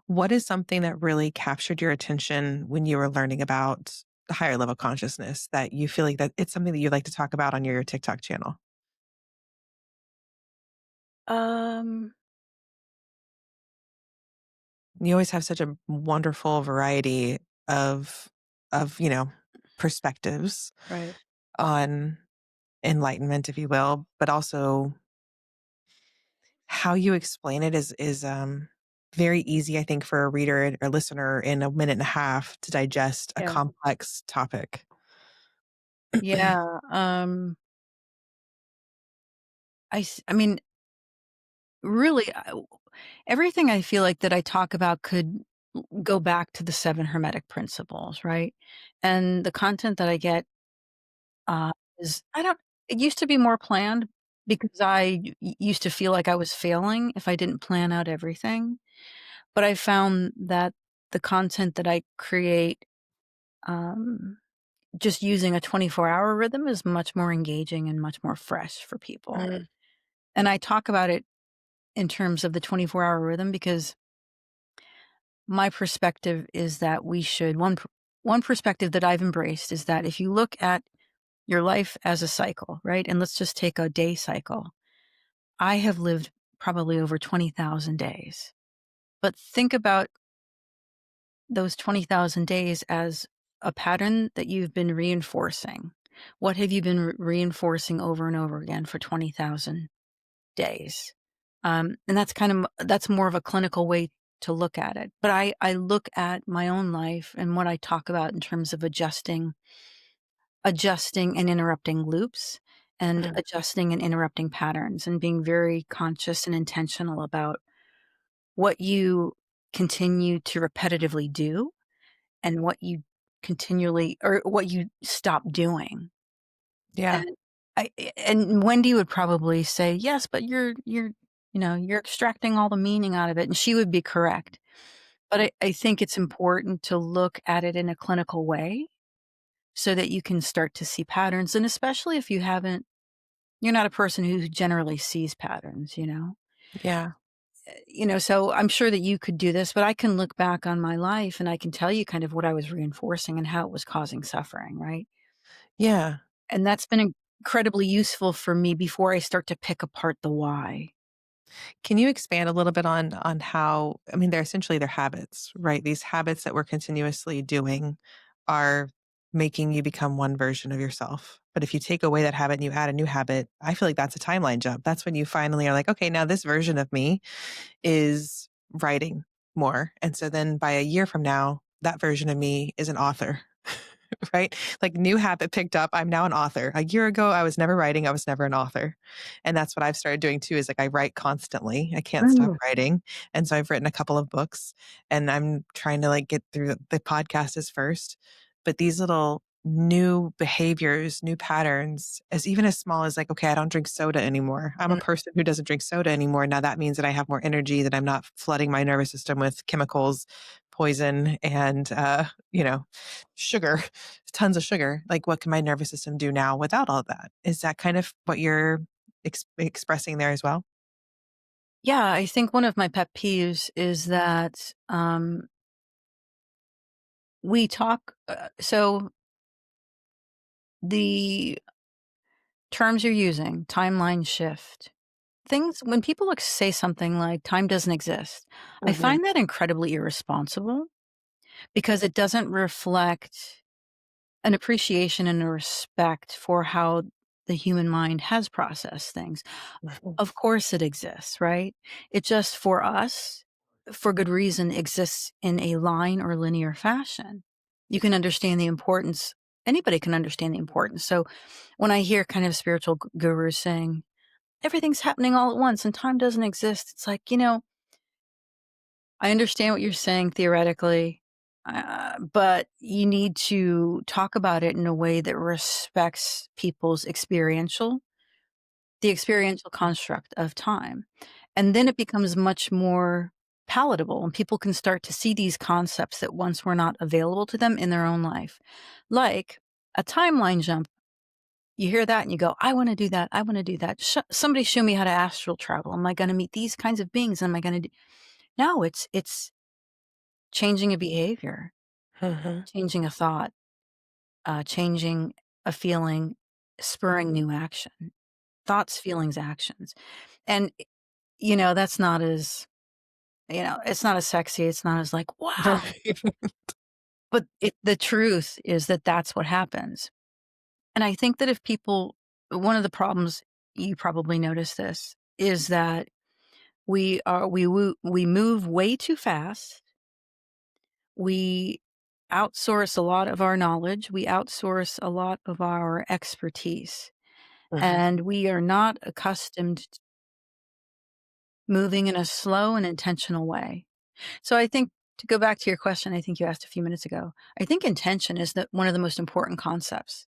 what is something that really captured your attention when you were learning about the higher level consciousness that you feel like that it's something that you like to talk about on your TikTok channel? Um, You always have such a wonderful variety of of perspectives right. on enlightenment, if you will, but also how you explain it is very easy, I think, for a reader or listener in a minute and a half to digest a Yeah. complex topic. Yeah. I mean, really, everything I feel like that I talk about could go back to the 7 Hermetic Principles, right? And the content that I get, uh, is I don't it used to be more planned because I used to feel like I was failing if I didn't plan out everything, but I found that the content that I create, um, just using a 24-hour rhythm is much more engaging and much more fresh for people. Mm, And I talk about it in terms of the 24-hour rhythm because my perspective is that we should one perspective that I've embraced is that if you look at your life as a cycle, right? And let's just take a day cycle. I have lived probably over 20,000 days. But think about those 20,000 days as a pattern that you've been reinforcing. What have you been reinforcing over and over again for 20,000 days? And that's more of a clinical way to look at it. But I look at my own life and what I talk about in terms of adjusting and interrupting loops and mm, adjusting and interrupting patterns and being very conscious and intentional about what you continue to repetitively do and what you continually or what you stop doing. yeah, And and Wendy would probably say, "Yes, but you're extracting all the meaning out of it," and she would be correct. But I think it's important to look at it in a clinical way so that you can start to see patterns, and especially if you're not a person who generally sees patterns, you know? yeah, So I'm sure that you could do this, but I can look back on my life and I can tell you kind of what I was reinforcing and how it was causing suffering, right? yeah. And that's been incredibly useful for me before I start to pick apart the why. Can you expand a little bit on how I mean, they're habits, right? These habits that we're continuously doing are making you become one version of yourself. But if you take away that habit and you add a new habit, I feel like that's a timeline jump. That's when you finally are like, okay, now this version of me is writing more. And so then by a year from now, that version of me is an author. Right? Like new habit picked up. I'm now an author. A year ago, I was never writing. I was never an author. And that's what I've started doing too is like I write constantly. I can't stop Mm. writing. And so I've written a couple of books and I'm trying to like get through the podcast is first. But these little new behaviors, new patterns, as even as small as like, okay, I don't drink soda anymore. I'm a person who doesn't drink soda anymore. Now that means that I have more energy, that I'm not flooding my nervous system with chemicals, poison, and sugar, tons of sugar. Like, what can my nervous system do now without all that? Is that kind of what you're expressing there as well? Yeah, I think one of my pet peeves is that we talk. So the terms you're using, timeline shift, things, when people say something like time doesn't exist, I Mhm. find that incredibly irresponsible because it doesn't reflect an appreciation and a respect for how the human mind has processed things. Of course it exists, right? It just for us, for good reason, exists in a line or linear fashion. you can understand the importance. Anybody can understand the importance. So when I hear kind of spiritual gurus saying, everything's happening all at once and time doesn't exist, it's like, I understand what you're saying theoretically, but you need to talk about it in a way that respects people's the experiential construct of time. And then it becomes much more palatable and people can start to see these concepts that once were not available to them in their own life. Like a timeline jump. You hear that and you go, I want to do that. I want to do that. Somebody show me how to astral travel. Am I going to meet these kinds of beings? Am I going to do? No, it's changing a behavior, Mhm. changing a thought, changing a feeling, spurring new action. Thoughts, feelings, actions. And, that's not as, it's not as sexy. It's not as like, wow. Right. But the truth is that that's what happens. And I think that if people, one of the problems, you probably notice this, is that we move way too fast. We outsource a lot of our knowledge. We outsource a lot of our expertise. Mhm. And we are not accustomed to moving in a slow and intentional way. So I think to go back to your question, I think you asked a few minutes ago, I think intention is one of the most important concepts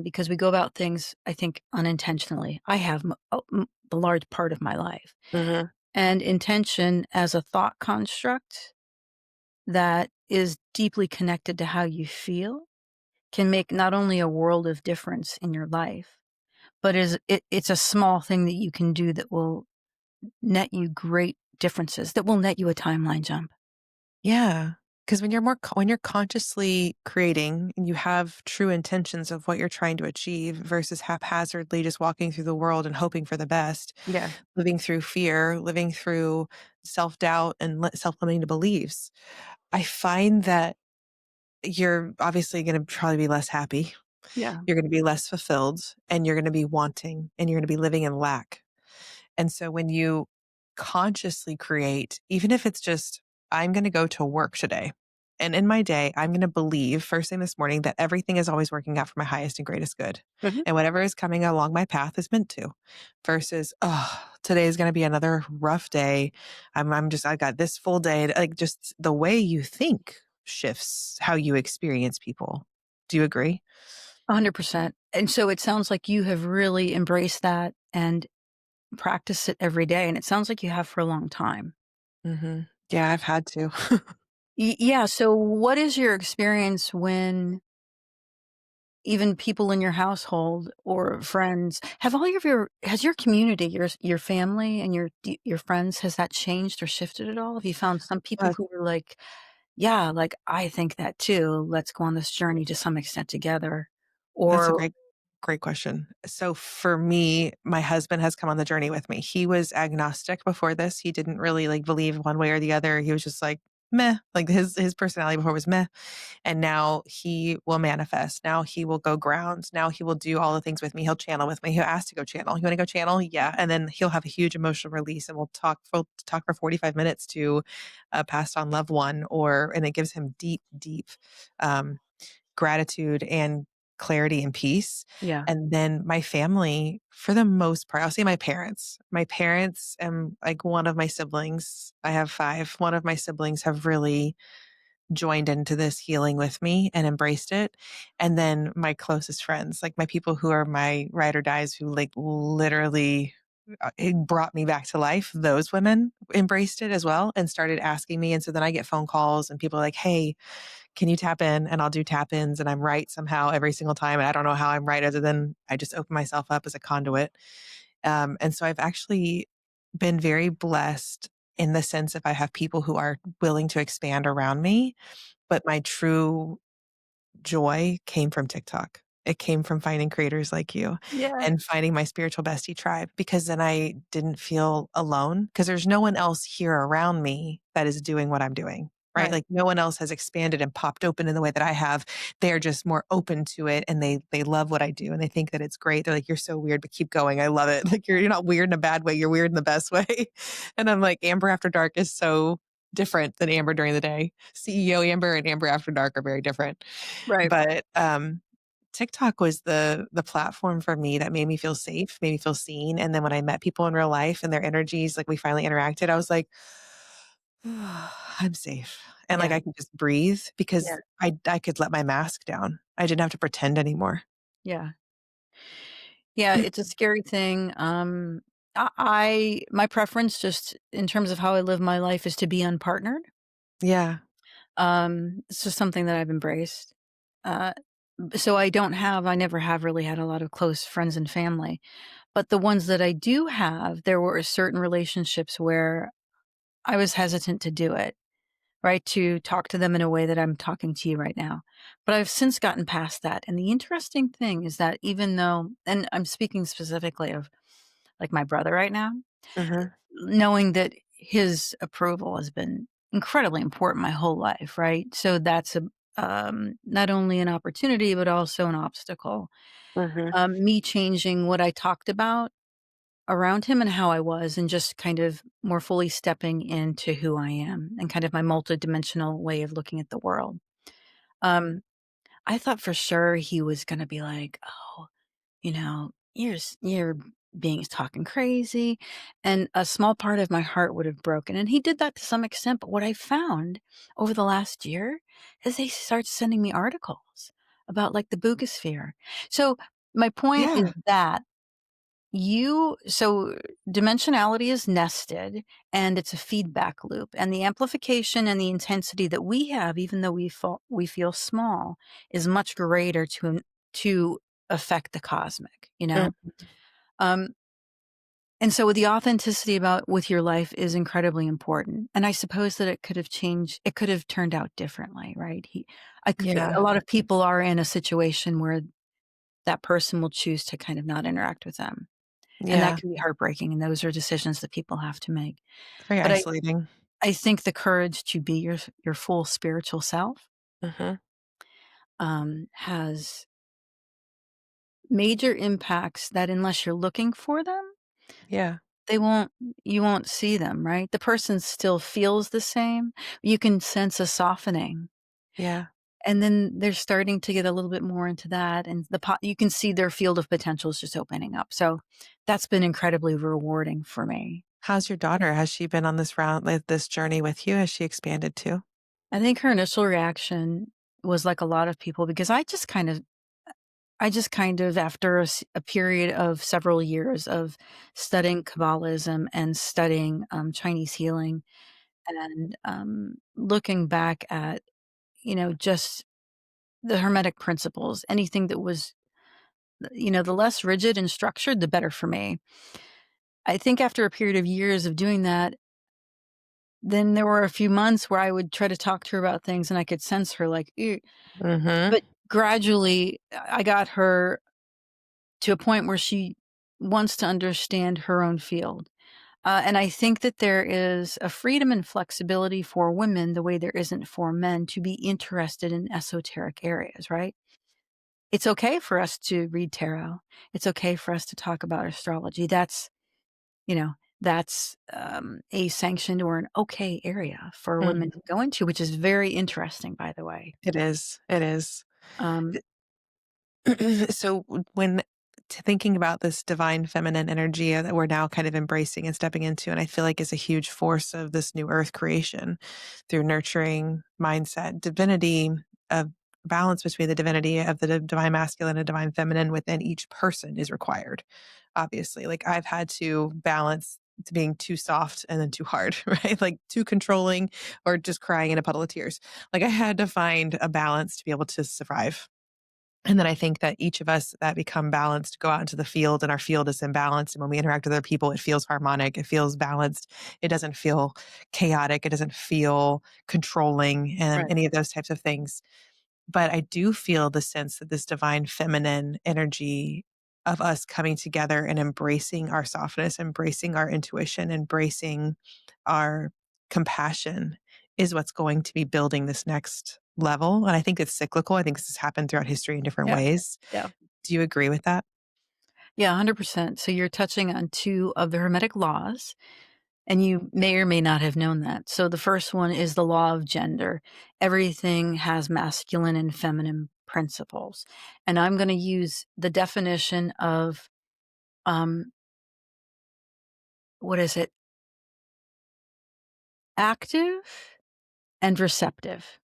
because we go about things, I think, unintentionally. I have the large part of my life. Mhm. And intention as a thought construct that is deeply connected to how you feel can make not only a world of difference in your life, but it's a small thing that you can do that will net you great differences, that will net you a timeline jump. Yeah, because when you're consciously creating and you have true intentions of what you're trying to achieve versus haphazardly just walking through the world and hoping for the best, Yeah. living through fear, living through self-doubt and self-limiting beliefs, I find that you're obviously gonna probably be less happy, Yeah. you're gonna be less fulfilled, and you're gonna be wanting, and you're gonna be living in lack. And so when you consciously create, even if it's just, I'm going to go to work today. And in my day, I'm going to believe first thing this morning that everything is always working out for my highest and greatest good. Mhm. And whatever is coming along my path is meant to versus, oh, today is going to be another rough day. I got this full day. Like just the way you think shifts how you experience people. Do you agree? 100%. And so it sounds like you have really embraced that and practiced it every day. And it sounds like you have for a long time. Yeah, I've had to. Yeah. So what is your experience when even people in your household or friends have has your community, your family and your friends, has that changed or shifted at all? Have you found some people Uh, who are like, yeah, like I think that too. Let's go on this journey to some extent together. That's a Or great question. So for me, my husband has come on the journey with me. He was agnostic before this. He didn't really like believe one way or the other. He was just like meh. Like his personality before was meh. And now he will manifest. Now he will go ground. Now he will do all the things with me. He'll channel with me. He'll ask to go channel. You want to go channel? Yeah. And then he'll have a huge emotional release and we'll talk for 45 minutes to a passed on loved one and it gives him deep um gratitude and clarity and peace. yeah. And then my family, for the most part, I'll say my parents. My parents and like one of my siblings, I have five. One of my siblings have really joined into this healing with me and embraced it. And then my closest friends, like my people who are my ride or dies, who like literally it brought me back to life. Those women embraced it as well and started asking me. And so then I get phone calls and people are like, hey, can you tap in? And I'll do tap ins and I'm right somehow every single time. And I don't know how I'm right other than I just open myself up as a conduit. And so I've actually been very blessed in the sense of I have people who are willing to expand around me, but my true joy came from TikTok. It came from finding creators like you Yeah. and finding my spiritual bestie tribe because then I didn't feel alone because there's no one else here around me that is doing what I'm doing. Right. Right. Like no one else has expanded and popped open in the way that I have. They're just more open to it and they love what I do and they think that it's great. They're like, you're so weird, but keep going. I love it. Like you're not weird in a bad way. You're weird in the best way. And I'm like, Amber After Dark is so different than Amber during the day. CEO Amber and Amber after dark are very different. Right. But TikTok was the platform for me that made me feel safe, made me feel seen. And then when I met people in real life and their energies, like we finally interacted, I was like, I'm safe. And like Yeah. I can just breathe Yeah. because I could let my mask down. I didn't have to pretend anymore. Yeah. Yeah, it's a scary thing. My preference just in terms of how I live my life is to be unpartnered. Yeah. It's just something that I've embraced. Uh, so I never have really had a lot of close friends and family. But the ones that I do have, there were certain relationships where I was hesitant to do it, right? To talk to them in a way that I'm talking to you right now. But I've since gotten past that. And the interesting thing is that even though, and I'm speaking specifically of like my brother right now, Mhm. knowing that his approval has been incredibly important my whole life, right? So that's not only an opportunity, but also an obstacle. Mhm. Me changing what I talked about around him and how I was, and just kind of more fully stepping into who I am and kind of my multidimensional way of looking at the world. Um, I thought for sure he was going to be like, "Oh, you're being talking crazy," and a small part of my heart would have broken, and he did that to some extent, but what I found over the last year is they start sending me articles about, like, the boogosphere. So, my point is Yeah. that dimensionality is nested, and it's a feedback loop, and the amplification and the intensity that we have, even though we feel small, is much greater to affect the cosmic, you know? Mm. Um, and so the authenticity about with your life is incredibly important. And I suppose that it could have turned out differently, right? A Yeah. lot of people are in a situation where that person will choose to kind of not interact with them. And that Yeah. can be heartbreaking. And those are decisions that people have to make. Very But isolating. I think the courage to be your full spiritual self, Mhm. has major impacts that unless you're looking for them, Yeah. They won't you won't see them, right? The person still feels the same. You can sense a softening, Yeah. and then they're starting to get a little bit more into that, and you can see their field of potential is just opening up. So that's been incredibly rewarding for me. How's your daughter? Has she been on this round like, this journey with you? Has she expanded too? I think her initial reaction was like a lot of people because I just kind of after a period of several years of studying Kabbalism and studying, Chinese healing and, looking back at, just the Hermetic Principles, anything that was, the less rigid and structured, the better for me. I think after a period of years of doing that, then there were a few months where I would try to talk to her about things and I could sense her like, "Ew," Mhm. but gradually, I got her to a point where she wants to understand her own field. And I think that there is a freedom and flexibility for women the way there isn't for men to be interested in esoteric areas, right? It's okay for us to read tarot. It's okay for us to talk about astrology. You know, that's a sanctioned or an okay area for women Mhm. to go into, which is very interesting, by the way. It is. It is. Um, So when thinking about this divine feminine energy that we're now kind of embracing and stepping into, and I feel like is a huge force of this new earth creation through nurturing mindset, divinity, of balance between the divinity of the divine masculine and divine feminine within each person is required. Obviously, like I've had to balance to being too soft and then too hard, right? Like too controlling or just crying in a puddle of tears. Like I had to find a balance to be able to survive, and then I think that each of us that become balanced go out into the field and our field is imbalanced. And when we interact with other people, it feels harmonic. It feels balanced. It doesn't feel chaotic. It doesn't feel controlling and right. any of those types of things. But I do feel the sense that this divine feminine energy of us coming together and embracing our softness, embracing our intuition, embracing our compassion is what's going to be building this next level. And I think it's cyclical. I think this has happened throughout history in different Yeah. ways. Yeah. Do you agree with that? Yeah, 100%. So you're touching on two of the Hermetic laws. And you may or may not have known that. So the first one is the law of gender. Everything has masculine and feminine principles. And I'm going to use the definition of, um, what is it? Active and receptive.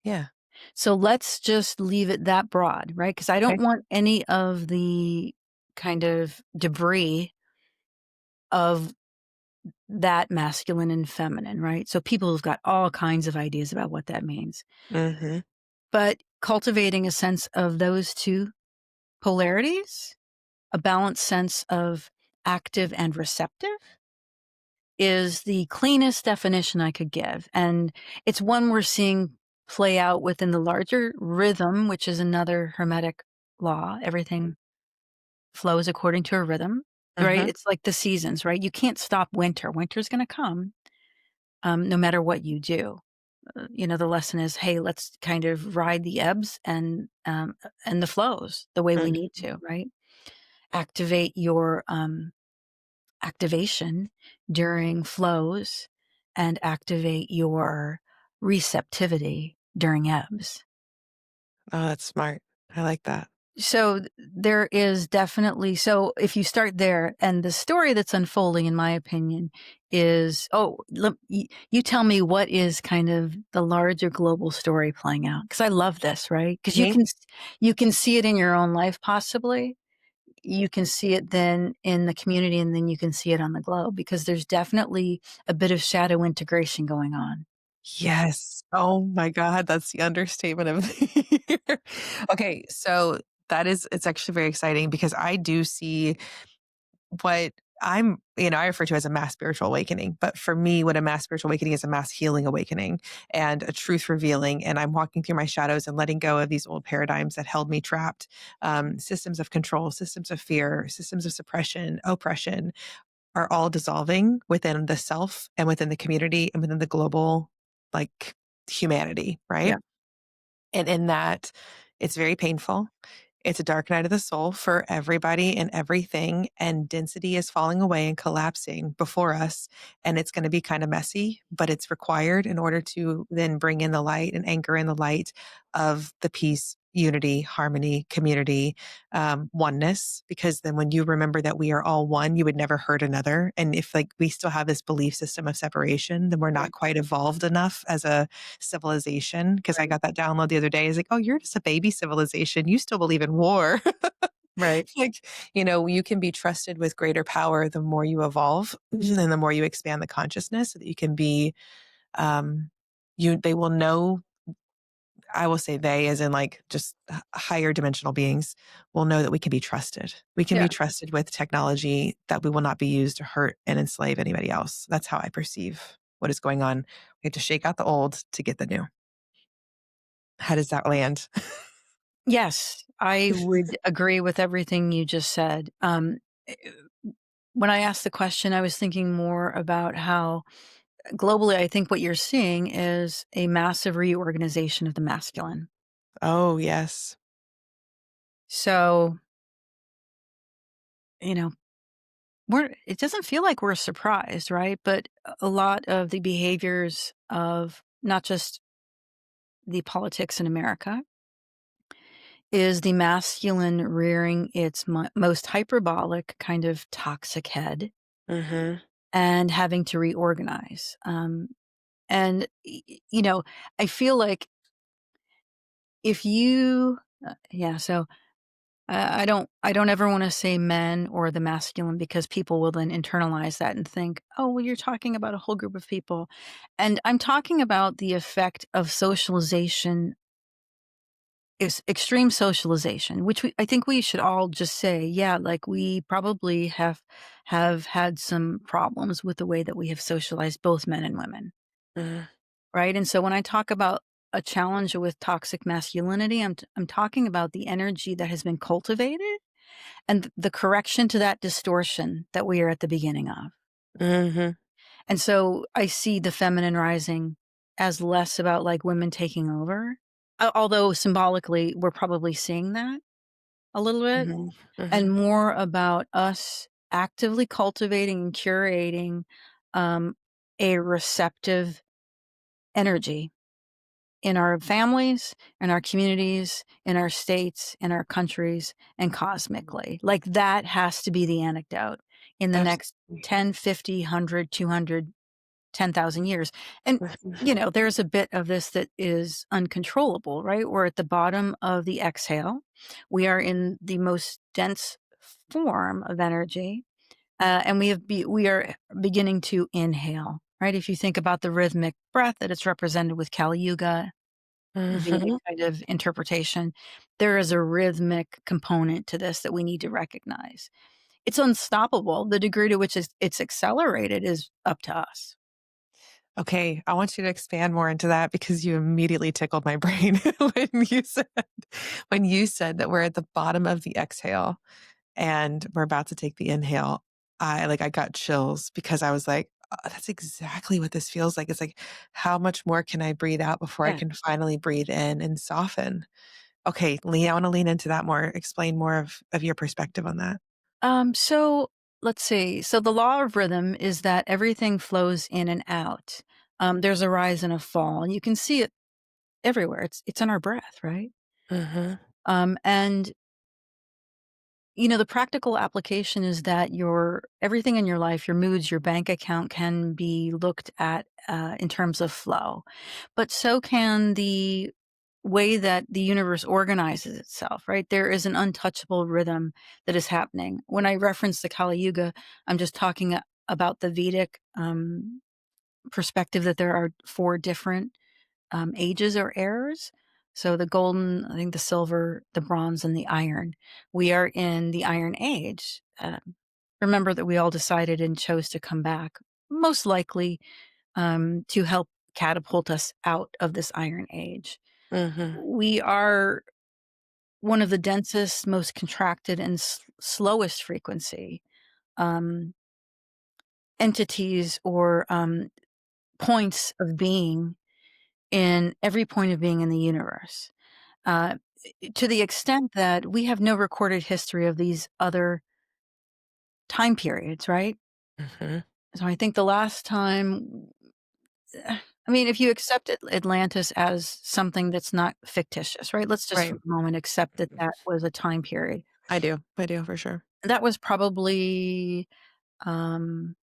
Yeah. So let's just leave it that broad, right? Because I don't Okay. want any of the kind of debris of that masculine and feminine, right? So people have got all kinds of ideas about what that means. Mm-hmm. But cultivating a sense of those two polarities, a balanced sense of active and receptive, is the cleanest definition I could give. And it's one we're seeing play out within the larger rhythm, which is another Hermetic law. Everything flows according to a rhythm, right? Mm-hmm. It's like the seasons, right? You can't stop winter. Winter's going to come, no matter what you do. The lesson is, hey, let's kind of ride the ebbs and the flows the way we need Mm-hmm. to, right? Activate your activation during flows and activate your receptivity during ebbs. Oh, that's smart. I like that. So there is definitely, so if you start there, and the story that's unfolding, in my opinion, is, you tell me what is kind of the larger global story playing out, because I love this, right? Because Me? you can see it in your own life, possibly. You can see it then in the community, and then you can see it on the globe, because there's definitely a bit of shadow integration going on. Yes. Oh my God, that's the understatement of the year. Okay, so it's actually very exciting because I do see what I refer to as a mass spiritual awakening. But for me, what a mass spiritual awakening is a mass healing awakening and a truth revealing. And I'm walking through my shadows and letting go of these old paradigms that held me trapped, systems of control, systems of fear, systems of suppression, oppression, are all dissolving within the self and within the community and within the global, like, humanity, right? Yeah. And in that, it's very painful. It's a dark night of the soul for everybody and everything. And density is falling away and collapsing before us. And it's going to be kind of messy, but it's required in order to then bring in the light and anchor in the light of the peace, unity, harmony, community, oneness. Because then when you remember that we are all one, you would never hurt another. And if like we still have this belief system of separation, then we're not Right. quite evolved enough as a civilization. Because I Right. got that download the other day. It's like, oh, you're just a baby civilization. You still believe in war. Right. Like, you can be trusted with greater power the more you evolve and the more you expand the consciousness so that you can be, they will know, I will say they, as in like just higher dimensional beings, will know that we can be trusted. We can Yeah. be trusted with technology that we will not be used to hurt and enslave anybody else. That's how I perceive what is going on. We have to shake out the old to get the new. How does that land? Yes, I would agree with everything you just said. Eh, when I asked the question, I was thinking more about how globally, I think what you're seeing is a massive reorganization of the masculine. Oh, yes. So, you know, it doesn't feel like we're surprised, right? But a lot of the behaviors of not just the politics in America is the masculine rearing its most hyperbolic, kind of toxic head Hmm. and having to reorganize. And, I feel like if you, yeah, so I don't ever want to say men or the masculine, because people will then internalize that and think, oh, well, you're talking about a whole group of people. And I'm talking about the effect of socialization, is extreme socialization, which I think we should all just say, yeah, like we probably have had some problems with the way that we have socialized both men and women, Hmm. right? And so when I talk about a challenge with toxic masculinity, I'm talking about the energy that has been cultivated and the correction to that distortion that we are at the beginning of. Hmm. And so I see the feminine rising as less about like women taking over, although symbolically we're probably seeing that a little bit, Hmm. and Hmm. more about us actively cultivating and curating, um, a receptive energy in our families, in our communities, in our states, in our countries, and cosmically. Like, that has to be the anecdote in the next Absolutely. 10, 50, 100, 200, 10,000 years. And, there's a bit of this that is uncontrollable, right? We're at the bottom of the exhale. We are in the most dense form of energy, and we are beginning to inhale, right? If you think about the rhythmic breath that it's represented with Kali Yuga, Vedic Mhm. kind of interpretation, there is a rhythmic component to this that we need to recognize. It's unstoppable. The degree to which it's accelerated is up to us. Okay, I want you to expand more into that because you immediately tickled my brain when you said that we're at the bottom of the exhale and we're about to take the inhale. I got chills because I was like, "Oh, that's exactly what this feels like." It's like, how much more can I breathe out before I Yeah. can finally breathe in and soften? Okay, Lee, I want to lean into that more. Explain more of your perspective on that. So let's see. So the law of rhythm is that everything flows in and out. There's a rise and a fall, and you can see it everywhere. It's in our breath, right? Mhm. And the practical application is that your everything in your life, your moods, your bank account can be looked at in terms of flow, but so can the way that the universe organizes itself, right? There is an untouchable rhythm that is happening. When I reference the Kali Yuga, I'm just talking about the Vedic perspective that there are four different ages or eras. So the golden, I think the silver, the bronze, and the iron. We are in the Iron Age. Remember that we all decided and chose to come back, most likely to help catapult us out of this Iron Age. Mhm. We are one of the densest, most contracted, and slowest frequency um, entities or points of being in every point of being in the universe. Uh, to the extent that we have no recorded history of these other time periods, right? Mhm. So I think the last time, I mean, if you accept Atlantis as something that's not fictitious, right? Let's just for Right. a moment accept that that was a time period. I do. I do for sure. That was probably um,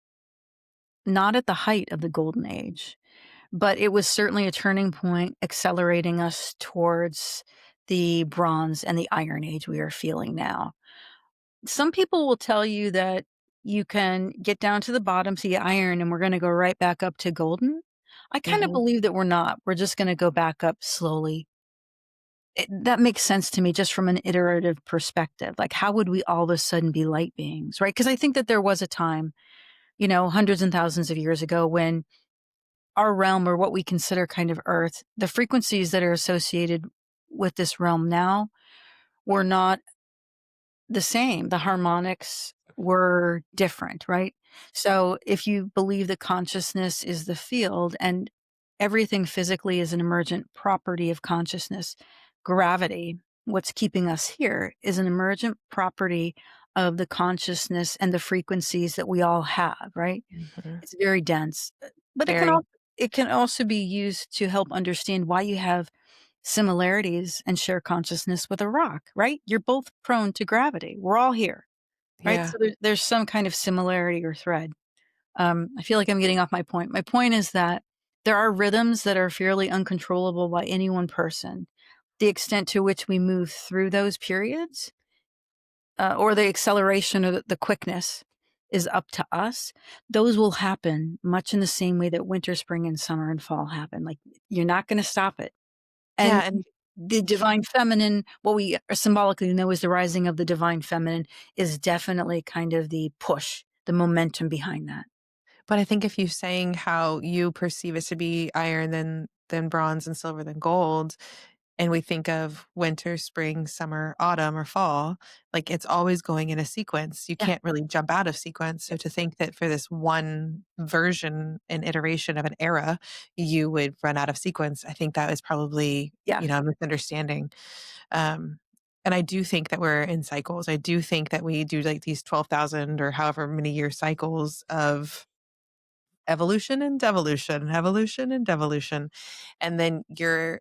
not at the height of the golden age, but it was certainly a turning point, accelerating us towards the bronze and the iron age we are feeling now. Some people will tell you that you can get down to the bottom, see iron, and we're gonna go right back up to golden. I kinda Mhm. believe that we're not. We're just gonna go back up slowly. That makes sense to me just from an iterative perspective. Like, how would we all of a sudden be light beings, right? Because I think that there was a time, hundreds and thousands of years ago when our realm or what we consider kind of Earth, the frequencies that are associated with this realm now were not the same. The harmonics were different, right? So if you believe that consciousness is the field and everything physically is an emergent property of consciousness, gravity, what's keeping us here, is an emergent property of the consciousness and the frequencies that we all have, right? Mhm. It's very dense, but Very. it can also be used to help understand why you have similarities and share consciousness with a rock, right? You're both prone to gravity. We're all here, right? Yeah. So there's some kind of similarity or thread. I feel like I'm getting off my point. My point is that there are rhythms that are fairly uncontrollable by any one person. The extent to which we move through those periods, or the acceleration or the quickness is up to us. Those will happen much in the same way that winter, spring, and summer and fall happen. Like, you're not going to stop it. Yeah, And and the divine feminine, what we symbolically know as the rising of the divine feminine, is definitely kind of the push, the momentum behind that. but I think if you saying how you perceive it to be iron, then bronze and silver, then gold, and we think of winter, spring, summer, autumn, or fall, like it's always going in a sequence. You Yeah. can't really jump out of sequence. So Yep. to think that for this one version and iteration of an era, you would run out of sequence, I think that is probably, Yeah. a misunderstanding. Um, and I do think that we're in cycles. I do think that we do like these 12,000 or however many year cycles of evolution and devolution, evolution and devolution. And then you're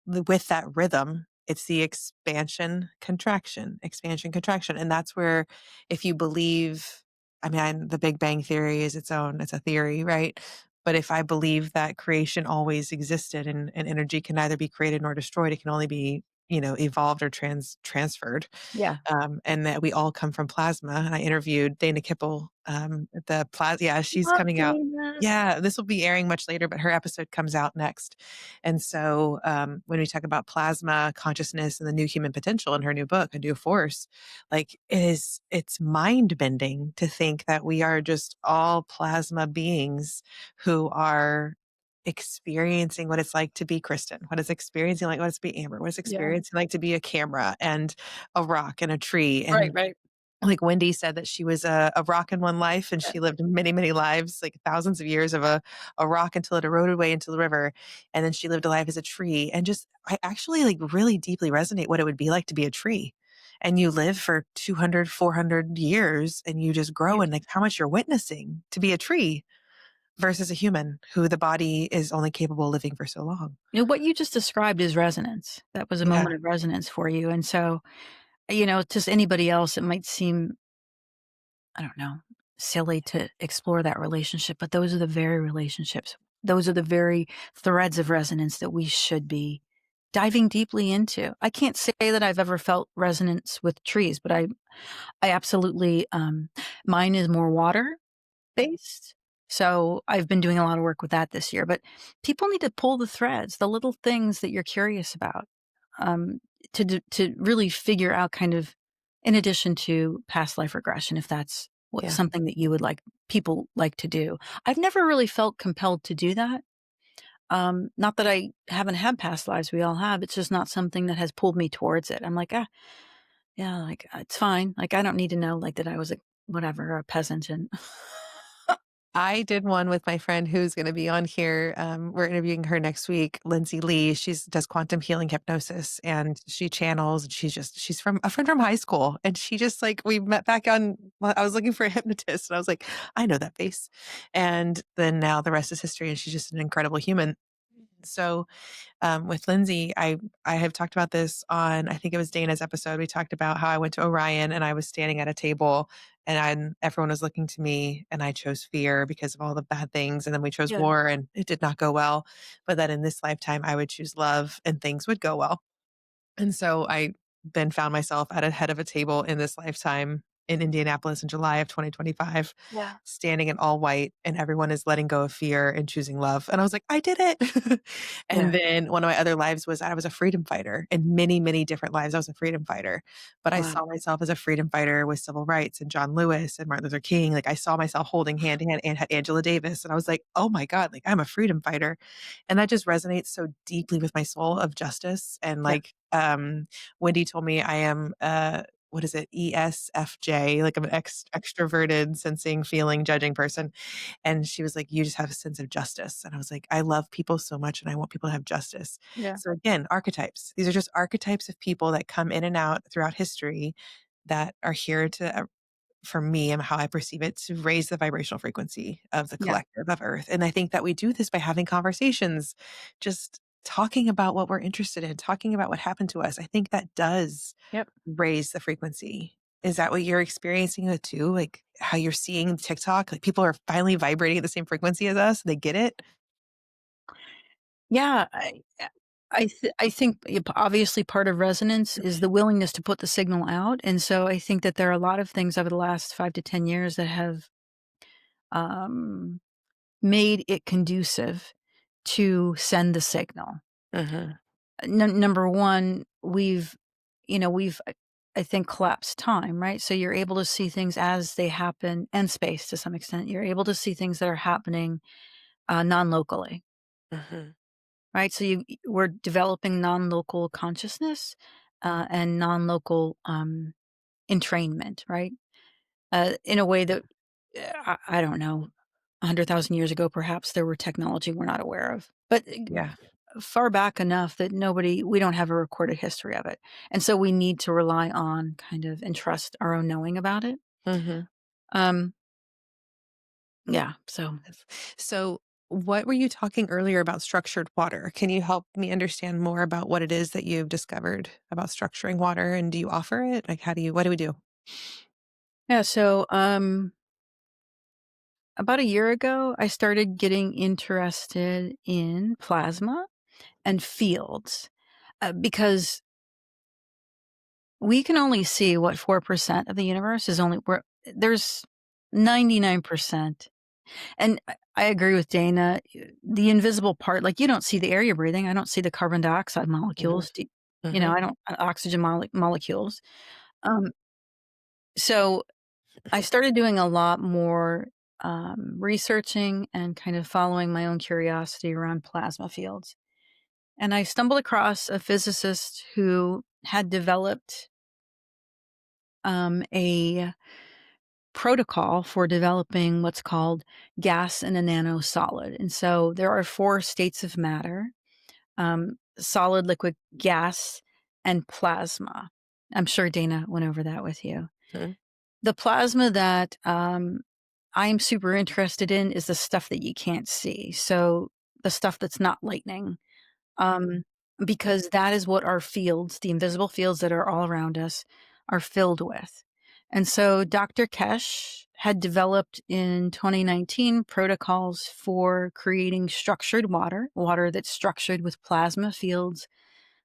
with that rhythm, it's the expansion, contraction. And that's where, if you believe, I mean, the Big Bang Theory is it's a theory, right? But if I believe that creation always existed and energy can neither be created nor destroyed, it can only be, evolved or transferred, Yeah. and that we all come from plasma. And I interviewed Dana Kippel, the plasma. Yeah, she's Love coming out. Dana. Yeah, this will be airing much later, but her episode comes out next. And so when we talk about plasma consciousness and the new human potential in her new book, A New Force, like it's mind bending to think that we are just all plasma beings who are experiencing what it's like to be Kristen, what it's experiencing like what it's to be Amber, what it's Yeah. experiencing like to be a camera and a rock and a tree. Right, And right. like Wendy said that she was a rock in one life and Yeah. she lived many, many lives, like thousands of years of a rock until it eroded away into the river. And then she lived a life as a tree. And just, I actually like really deeply resonate what it would be like to be a tree. And you live for 200, 400 years and you just grow, Right. and like how much you're witnessing to be a tree versus a human who the body is only capable of living for so long. What you just described is resonance. That was a Yeah. moment of resonance for you. And so, just anybody else, it might seem, I don't know, silly to explore that relationship, but those are the very relationships. Those are the very threads of resonance that we should be diving deeply into. I can't say that I've ever felt resonance with trees, but I absolutely, mine is more water based. So I've been doing a lot of work with that this year, but people need to pull the threads, the little things that you're curious about, um, to really figure out kind of, in addition to past life regression, if that's Yeah. something that you would like people like to do. I've never really felt compelled to do that. Not that I haven't had past lives, we all have. It's just not something that has pulled me towards it. I'm like, yeah, like it's fine. Like I don't need to know like that I was a whatever, a peasant and I did one with my friend who's going to be on here. We're interviewing her next week, Lindsay Lee. She's does quantum healing hypnosis and she channels. And she's from a friend from high school, and she just like we met back on. Well, I was looking for a hypnotist, and I was like, I know that face. And then now the rest is history, and she's just an incredible human. So with Lindsay, I have talked about this on, I think it was Dana's episode. We talked about how I went to Orion and I was standing at a table and everyone was looking to me and I chose fear because of all the bad things. And then we chose yeah, war and it did not go well. But that in this lifetime, I would choose love and things would go well. And so I then found myself at a head of a table in this lifetime in Indianapolis in July of 2025, yeah, standing in all white, and everyone is letting go of fear and choosing love. And I was like, I did it. And yeah. then one of my other lives was I was a freedom fighter. In many, many different lives, I was a freedom fighter. But I Wow. saw myself as a freedom fighter with civil rights and John Lewis and Martin Luther King. Like I saw myself holding hand in hand and had Angela Davis. And I was like, oh my God, like I'm a freedom fighter. And that just resonates so deeply with my soul of justice. And Yeah, like Wendy told me I am what is it? ESFJ, like I'm an extroverted, sensing, feeling, judging person. And she was like, you just have a sense of justice. And I was like, I love people so much and I want people to have justice. yeah, So again, archetypes. These are just archetypes of people that come in and out throughout history that are here to for me and how I perceive it, to raise the vibrational frequency of the yeah. collective of Earth. And I think that we do this by having conversations, just talking about what we're interested in, talking about what happened to us. I think that does Yep. raise the frequency. Is that what you're experiencing it too? Like how you're seeing TikTok, like people are finally vibrating at the same frequency as us. They get it. Yeah, I think obviously part of resonance is the willingness to put the signal out, and so I think that there are a lot of things over the last 5 to 10 years that have, um, made it conducive to send the signal. Uh-huh. Number 1, we've, I think, collapsed time, right? So you're able to see things as they happen and space to some extent. You're able to see things that are happening, non-locally. Uh-huh. Right, so we're developing non-local consciousness, and non-local, entrainment, right? In a way that, I don't know, 100,000 years ago, perhaps there were technology we're not aware of, but, Yeah. far back enough that we don't have a recorded history of it, and so we need to rely on kind of and trust our own knowing about it. Uh-huh. Um, Yeah. So Yes. So, what were you talking earlier about structured water? Can you help me understand more about what it is that you've discovered about structuring water, and do you offer it? Like, what do we do? yeah. So about a year ago, I started getting interested in plasma and fields because we can only see what 4% of the universe is only where there's 99%. And I agree with Dana. The invisible part, like you don't see the air you're breathing. I don't see the carbon dioxide Hmm. molecules. Hmm. I don't oxygen molecules. Um, so I started doing a lot more researching and kind of following my own curiosity around plasma fields. And I stumbled across a physicist who had developed a protocol for developing what's called gas in a nanosolid. And so there are four states of matter: solid, liquid, gas, and plasma. I'm sure Dana went over that with you. The plasma that I'm super interested in is the stuff that you can't see. So the stuff that's not lightning, um, because that is what our fields, the invisible fields that are all around us, are filled with. And so Dr. Kesh had developed in 2019 protocols for creating structured water, water that's structured with plasma fields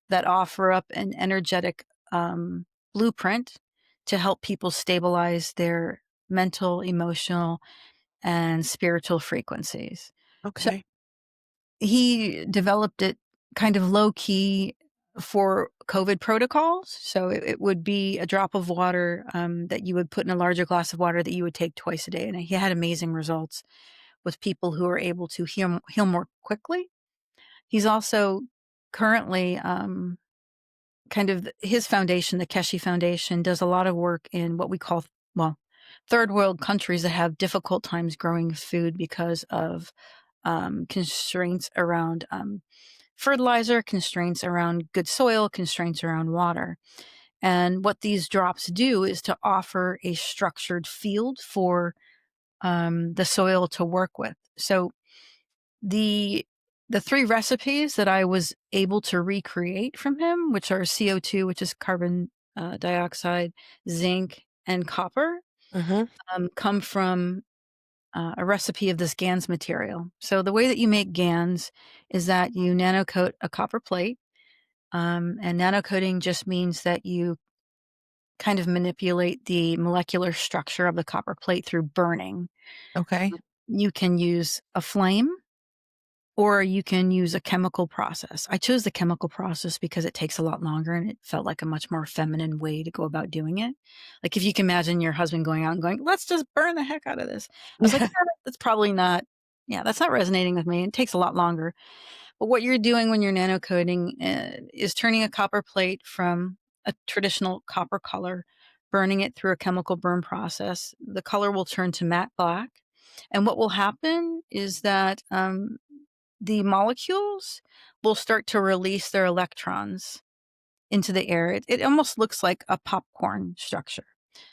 that offer up an energetic blueprint to help people stabilize their mental, emotional, and spiritual frequencies. So Okay. he developed it kind of low key for COVID protocols. So it would be a drop of water that you would put in a larger glass of water that you would take twice a day. And he had amazing results with people who are able to heal more quickly. He's also currently kind of his foundation, the Keshi Foundation, does a lot of work in what we call, well, third world countries that have difficult times growing food because of constraints around fertilizer, constraints around good soil, constraints around water. And what these drops do is to offer a structured field for the soil to work with. So the the three recipes that I was able to recreate from him, which are CO2, which is carbon dioxide, zinc, and copper, Hmm. come from a recipe of this GANS material. So the way that you make GANS is that you nanocoat a copper plate, and nanocoating just means that you kind of manipulate the molecular structure of the copper plate through burning. Okay. You can use a flame, or you can use a chemical process. I chose the chemical process because it takes a lot longer and it felt like a much more feminine way to go about doing it. Like if you can imagine your husband going out and going, "Let's just burn the heck out of this." I was like, Yeah. That's probably not, yeah, that's not resonating with me. It takes a lot longer. But what you're doing when you're nano-coating, is turning a copper plate from a traditional copper color, burning it through a chemical burn process. The color will turn to matte black. And what will happen is that, the molecules will start to release their electrons into the air. It almost looks like a popcorn structure.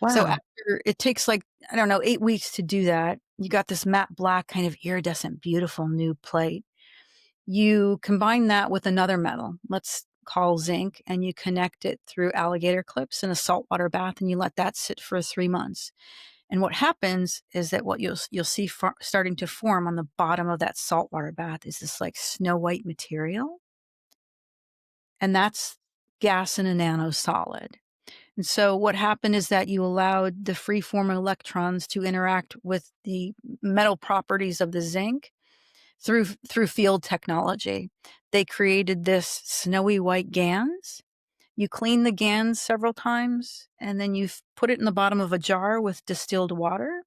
So Wow. after it takes, like, I don't know, 8 weeks to do that, you got this matte black, kind of iridescent, beautiful new plate. You combine that with another metal, let's call zinc, and you connect it through alligator clips in a saltwater bath, and you let that sit for 3 months. And what happens is that what you'll see starting to form on the bottom of that saltwater bath is this, like, snow white material, and that's gas in a nanosolid. And so what happened is that you allowed the free-forming electrons to interact with the metal properties of the zinc through field technology. They created this snowy white GANs. You clean the GANs several times, and then you put it in the bottom of a jar with distilled water,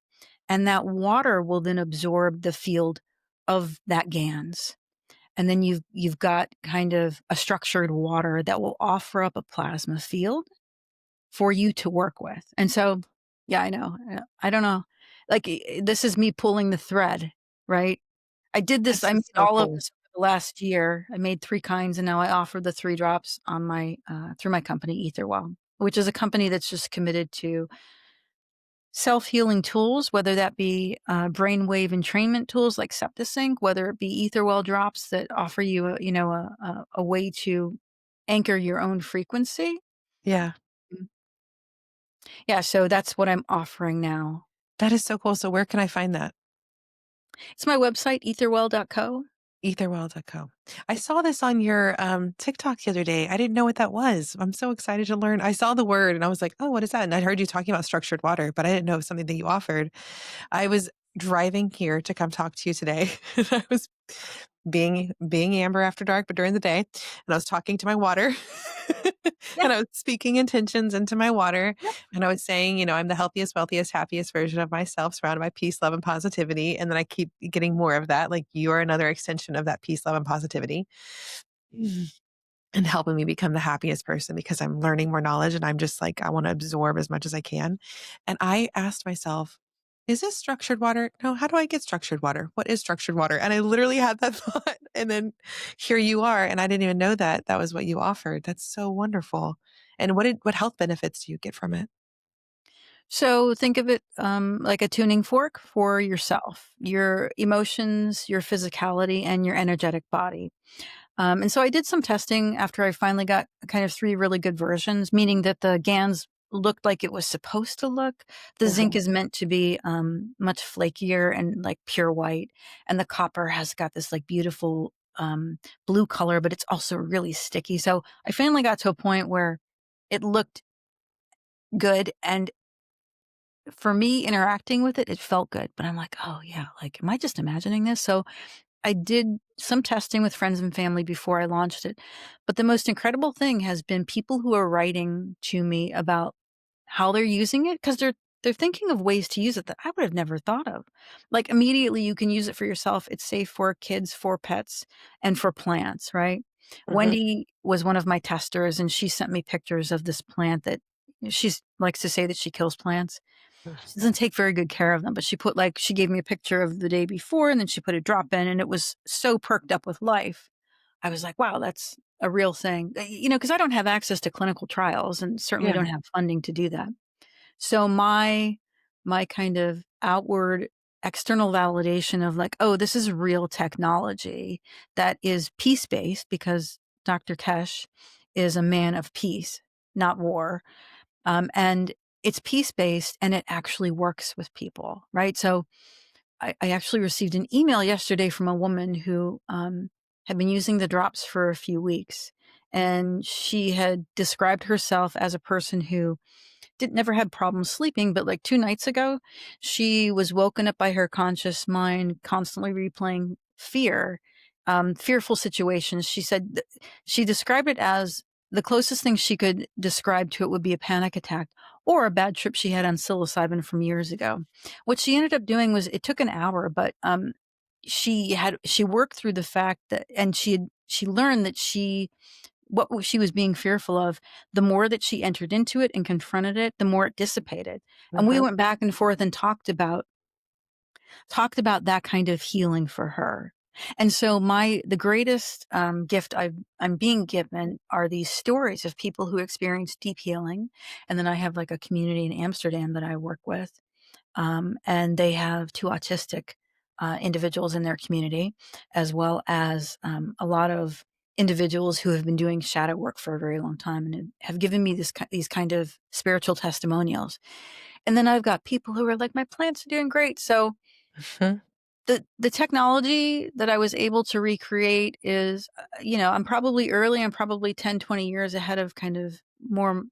and that water will then absorb the field of that GANs. And then you've got kind of a structured water that will offer up a plasma field for you to work with. And so, yeah, I know. I don't know. Like, this is me pulling the thread, right? I This made is so all of cool. this over the last year. I made 3 kinds, and now I offer the 3 drops on my, through my company, Etherwell, which is a company that's just committed to self-healing tools, whether that be brainwave entrainment tools like Septisync, whether it be Etherwell drops that offer you a way to anchor your own frequency. Yeah. Mm. Yeah, so that's what I'm offering now. That is so cool. So where can I find that? It's my website, etherwell.co. Etherwell.co. I saw this on your TikTok the other day. I didn't know what that was. I'm so excited to learn. I saw the word and I was like, oh, what is that? And I heard you talking about structured water, but I didn't know it was something that you offered. I was driving here to come talk to you today. I was being Amber after dark, but during the day, and I was talking to my water. Yeah, And I was speaking intentions into my water. yep. And I was saying, I'm the healthiest, wealthiest, happiest version of myself, surrounded by peace, love, and positivity. And then I keep getting more of that. Like you are another extension of that peace, love, and positivity. And helping me become the happiest person because I'm learning more knowledge and I'm just like, I want to absorb as much as I can. And I asked myself, is this structured water? No, how do I get structured water? What is structured water? And I literally had that thought. And then here you are. And I didn't even know that that was what you offered. That's so wonderful. And what health benefits do you get from it? So think of it like a tuning fork for yourself, your emotions, your physicality, and your energetic body. And so I did some testing after I finally got kind of 3 really good versions, meaning that the GANs looked like it was supposed to look. The zinc Uh-huh. is meant to be much flakier and like pure white, and the copper has got this like beautiful blue color, but it's also really sticky. So I finally got to a point where it looked good, and for me interacting with it, it felt good. But I'm like, oh yeah, like am I just imagining this? So I did some testing with friends and family before I launched it. But the most incredible thing has been people who are writing to me about how they're using it because they're thinking of ways to use it that I would have never thought of. Like immediately you can use it for yourself. It's safe for kids, for pets, and for plants, right? Hmm. Wendy was one of my testers and she sent me pictures of this plant that she likes to say that she kills plants. She doesn't take very good care of them, but she gave me a picture of the day before and then she put a drop in and it was so perked up with life. I was like, wow, that's a real thing. Because I don't have access to clinical trials and certainly Yeah. don't have funding to do that. So my kind of outward external validation of like, oh, this is real technology that is peace-based because Dr. Kesh is a man of peace, not war. And it's peace-based and it actually works with people, right? So I actually received an email yesterday from a woman who had been using the drops for a few weeks. And she had described herself as a person who didn't never had problems sleeping, but like 2 nights ago, she was woken up by her conscious mind constantly replaying fearful situations. She said she described it as the closest thing she could describe to it would be a panic attack or a bad trip she had on psilocybin from years ago. What she ended up doing was it took an hour, but she worked through the fact that and she learned that she was being fearful of, the more that she entered into it and confronted it, the more it dissipated. And we Hmm. went back and forth and talked about that kind of healing for her. And so the greatest gift I'm being given are these stories of people who experience deep healing. And then I have like a community in Amsterdam that I work with. And they have 2 autistic individuals in their community, as well as a lot of individuals who have been doing shadow work for a very long time and have given me these kind of spiritual testimonials. And then I've got people who are like, my plants are doing great. So the technology that I was able to recreate is, I'm probably early. I'm probably 10, 20 years ahead of kind of more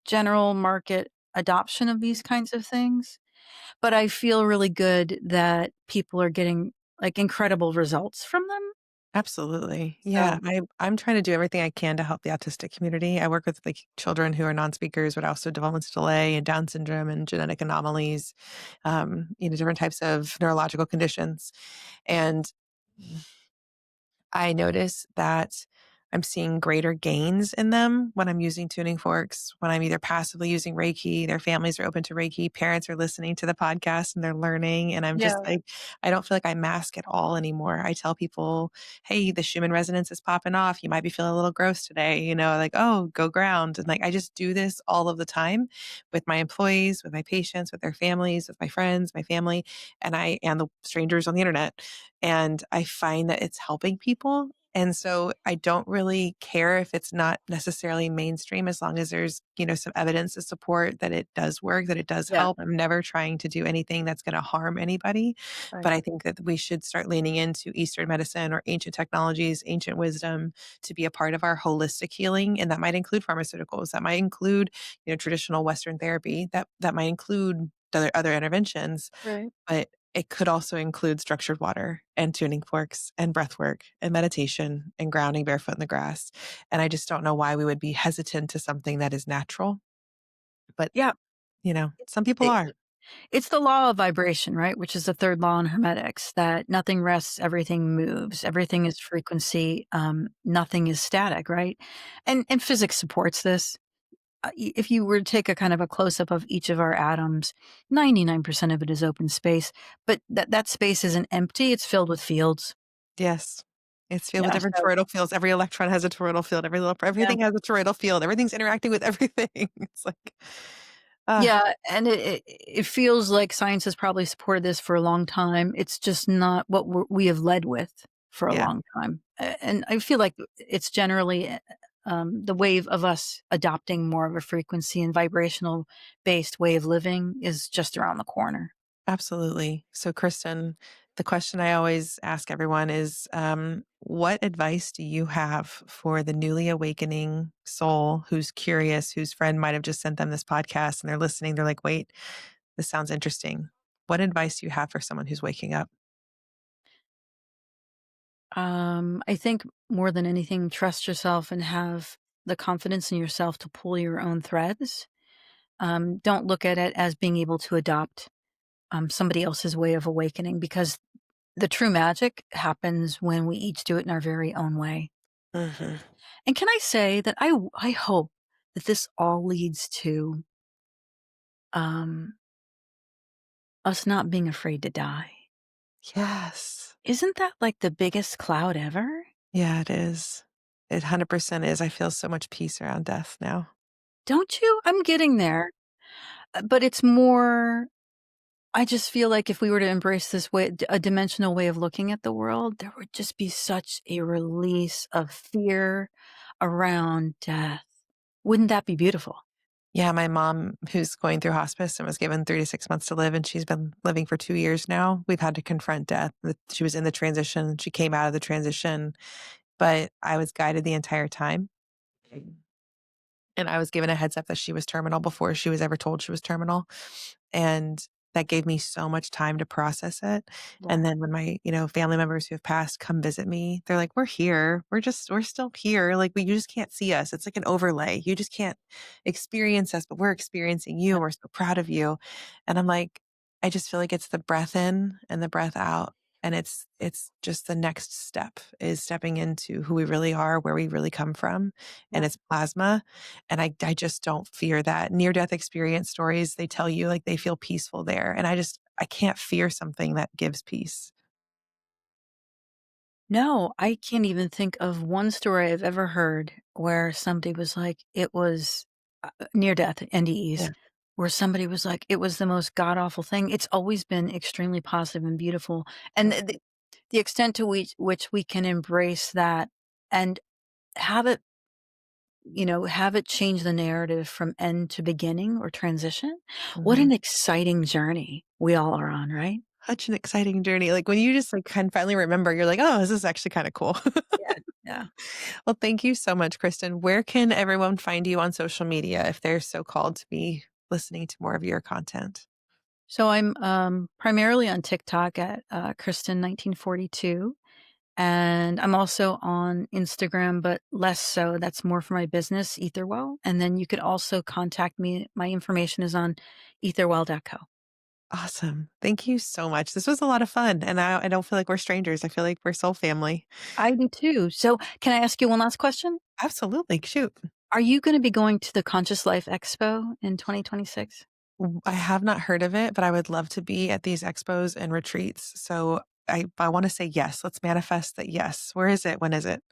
general market adoption of these kinds of things. But I feel really good that people are getting, like, incredible results from them. Absolutely. Yeah. So I'm trying to do everything I can to help the autistic community. I work with like children who are non-speakers, but also developmental delay and Down syndrome and genetic anomalies, different types of neurological conditions. And I notice that I'm seeing greater gains in them when I'm using tuning forks, when I'm either passively using Reiki, their families are open to Reiki, parents are listening to the podcast and they're learning. And I'm just Yeah. like, I don't feel like I mask at all anymore. I tell people, hey, the Schumann resonance is popping off. You might be feeling a little gross today, like, oh, go ground. And like, I just do this all of the time with my employees, with my patients, with their families, with my friends, my family, and the strangers on the internet. And I find that it's helping people. And so I don't really care if it's not necessarily mainstream as long as there's, some evidence to support that it does work, that it does Yeah. help. I'm never trying to do anything that's going to harm anybody. Right. But I think that we should start leaning into Eastern medicine or ancient technologies, ancient wisdom to be a part of our holistic healing. And that might include pharmaceuticals, that might include, traditional Western therapy, that might include other interventions. Right. But it could also include structured water and tuning forks and breath work and meditation and grounding barefoot in the grass. And I just don't know why we would be hesitant to something that is natural. But, Yeah. some people It, are. it's the law of vibration, right? Which is the third law in hermetics, that nothing rests, everything moves, everything is frequency, nothing is static, right? And physics supports this. If you were to take a kind of a close up of each of our atoms, 99% of it is open space, but that space isn't empty, it's filled with fields. Yes. It's filled with Yeah. different So, toroidal fields. Every electron has a toroidal field. yeah. Everything has a toroidal field. Everything's interacting with everything. It's like, ah, Yeah, and it feels like science has probably supported this for a long time. It's just not what we have led with for a yeah, long time, and I feel like it's generally the wave of us adopting more of a frequency and vibrational based way of living is just around the corner. absolutely. So, Kristen, the question I always ask everyone is, what advice do you have for the newly awakening soul who's curious, whose friend might have just sent them this podcast and they're listening? They're like, wait, this sounds interesting. What advice do you have for someone who's waking up? I think more than anything, trust yourself and have the confidence in yourself to pull your own threads. Don't look at it as being able to adopt somebody else's way of awakening, because the true magic happens when we each do it in our very own way. Hmm. And can I say that I hope that this all leads to um, us not being afraid to die. Yes. Isn't that like the biggest cloud ever? Yeah, it is. It 100% is. I feel so much peace around death now. Don't you? I'm getting there. But it's more, I just feel like if we were to embrace this way, a dimensional way of looking at the world, there would just be such a release of fear around death. Wouldn't that be beautiful? Yeah, my mom, who's going through hospice and was given 3 to 6 months to live, and she's been living for 2 years now. We've had to confront death. She was in the transition. She came out of the transition, but I was guided the entire time. And I was given a heads up that she was terminal before she was ever told she was terminal. And that gave me so much time to process it. Yeah. And then when my, family members who have passed come visit me, they're like, we're here. We're still here. Like, you just can't see us. It's like an overlay. You just can't experience us, but we're experiencing you and we're so proud of you. And I'm like, I just feel like it's the breath in and the breath out. And it's just the next step is stepping into who we really are, where we really come from. And Yeah. it's plasma. And I just don't fear that. Near death experience stories, they tell you like they feel peaceful there. And I can't fear something that gives peace. No, I can't even think of one story I've ever heard where somebody was like, it was near death, NDEs, Yeah. where somebody was like, it was the most god awful thing. It's always been extremely positive and beautiful. And the extent to which we can embrace that and have it, have it change the narrative from end to beginning or transition. What Mhm. an exciting journey we all are on, right? Such an exciting journey. Like when you just like can finally remember, you're like, oh, this is actually kind of cool. Yeah. Yeah. Well, thank you so much, Kristen. Where can everyone find you on social media if they're so called to be listening to more of your content? So I'm primarily on TikTok at Kristen 1942, and I'm also on Instagram, but less so. That's more for my business, Etherwell. And then you could also contact me. My information is on etherwell.co. Awesome. Thank you so much. This was a lot of fun. And I don't feel like we're strangers. I feel like we're soul family. I do too. So, can I ask you one last question? Absolutely. Shoot. Are you going to be going to the Conscious Life Expo in 2026? I have not heard of it, but I would love to be at these expos and retreats. So I want to say yes. Let's manifest that yes. Where is it? When is it?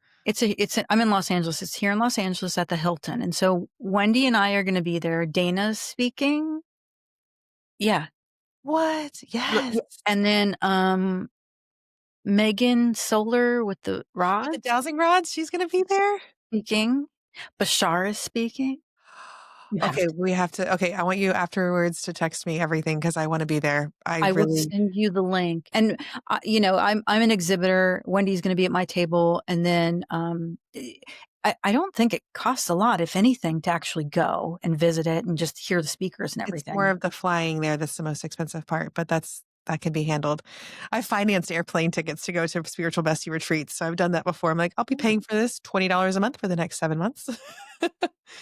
I'm in Los Angeles. It's here in Los Angeles at the Hilton. And so Wendy and I are going to be there. Dana's speaking. Yeah. What? Yeah. Yes. And then, Megan Solar with the With the rods dowsing rods, she's going to be there. speaking. Bashar is speaking. You have Okay, to. we have to. Okay, I want you afterwards to text me everything because I want to be there. I I will really, send you the link. And, I'm an exhibitor. Wendy's gonna be at my table, and then, I don't think it costs a lot, if anything, to actually go and visit it and just hear the speakers and it's more everything. of the flying there that's the most expensive part, but that can be handled. I financed airplane tickets to go to spiritual bestie retreats, so I've done that before. I'm like, I'll be paying for this $20 a month for the next 7 months.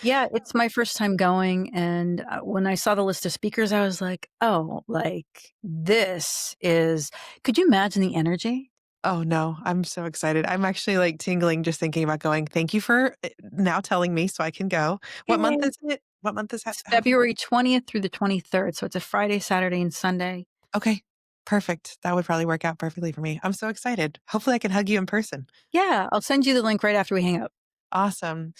Yeah, it's my first time going, and, when I saw the list of speakers, I was like, "Oh, like, this is." Could you imagine the energy? Oh no, I'm so excited. I'm actually like tingling just thinking about going. Thank you for now telling me so I can go. What month Yay. is it? What month is It's happening? February 20th through the 23rd, so it's a Friday, Saturday, and Sunday. Okay, perfect. That would probably work out perfectly for me. I'm so excited. Hopefully I can hug you in person. Yeah, I'll send you the link right after we hang up. Awesome.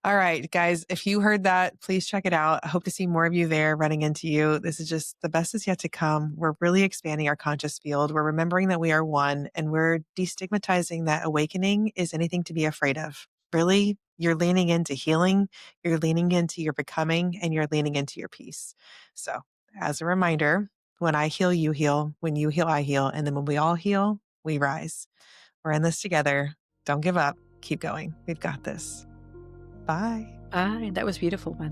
All right, guys, if you heard that, please check it out. I hope to see more of you there running into you. This is just the best is yet to come. We're really expanding our conscious field. We're remembering that we are one and we're destigmatizing that awakening is anything to be afraid of. Really, you're leaning into healing, you're leaning into your becoming, and you're leaning into your peace. So, as a reminder, when I heal, you heal. When you heal, I heal. And then when we all heal, we rise. We're in this together. Don't give up. Keep going. We've got this. Bye. Bye. That was beautiful, by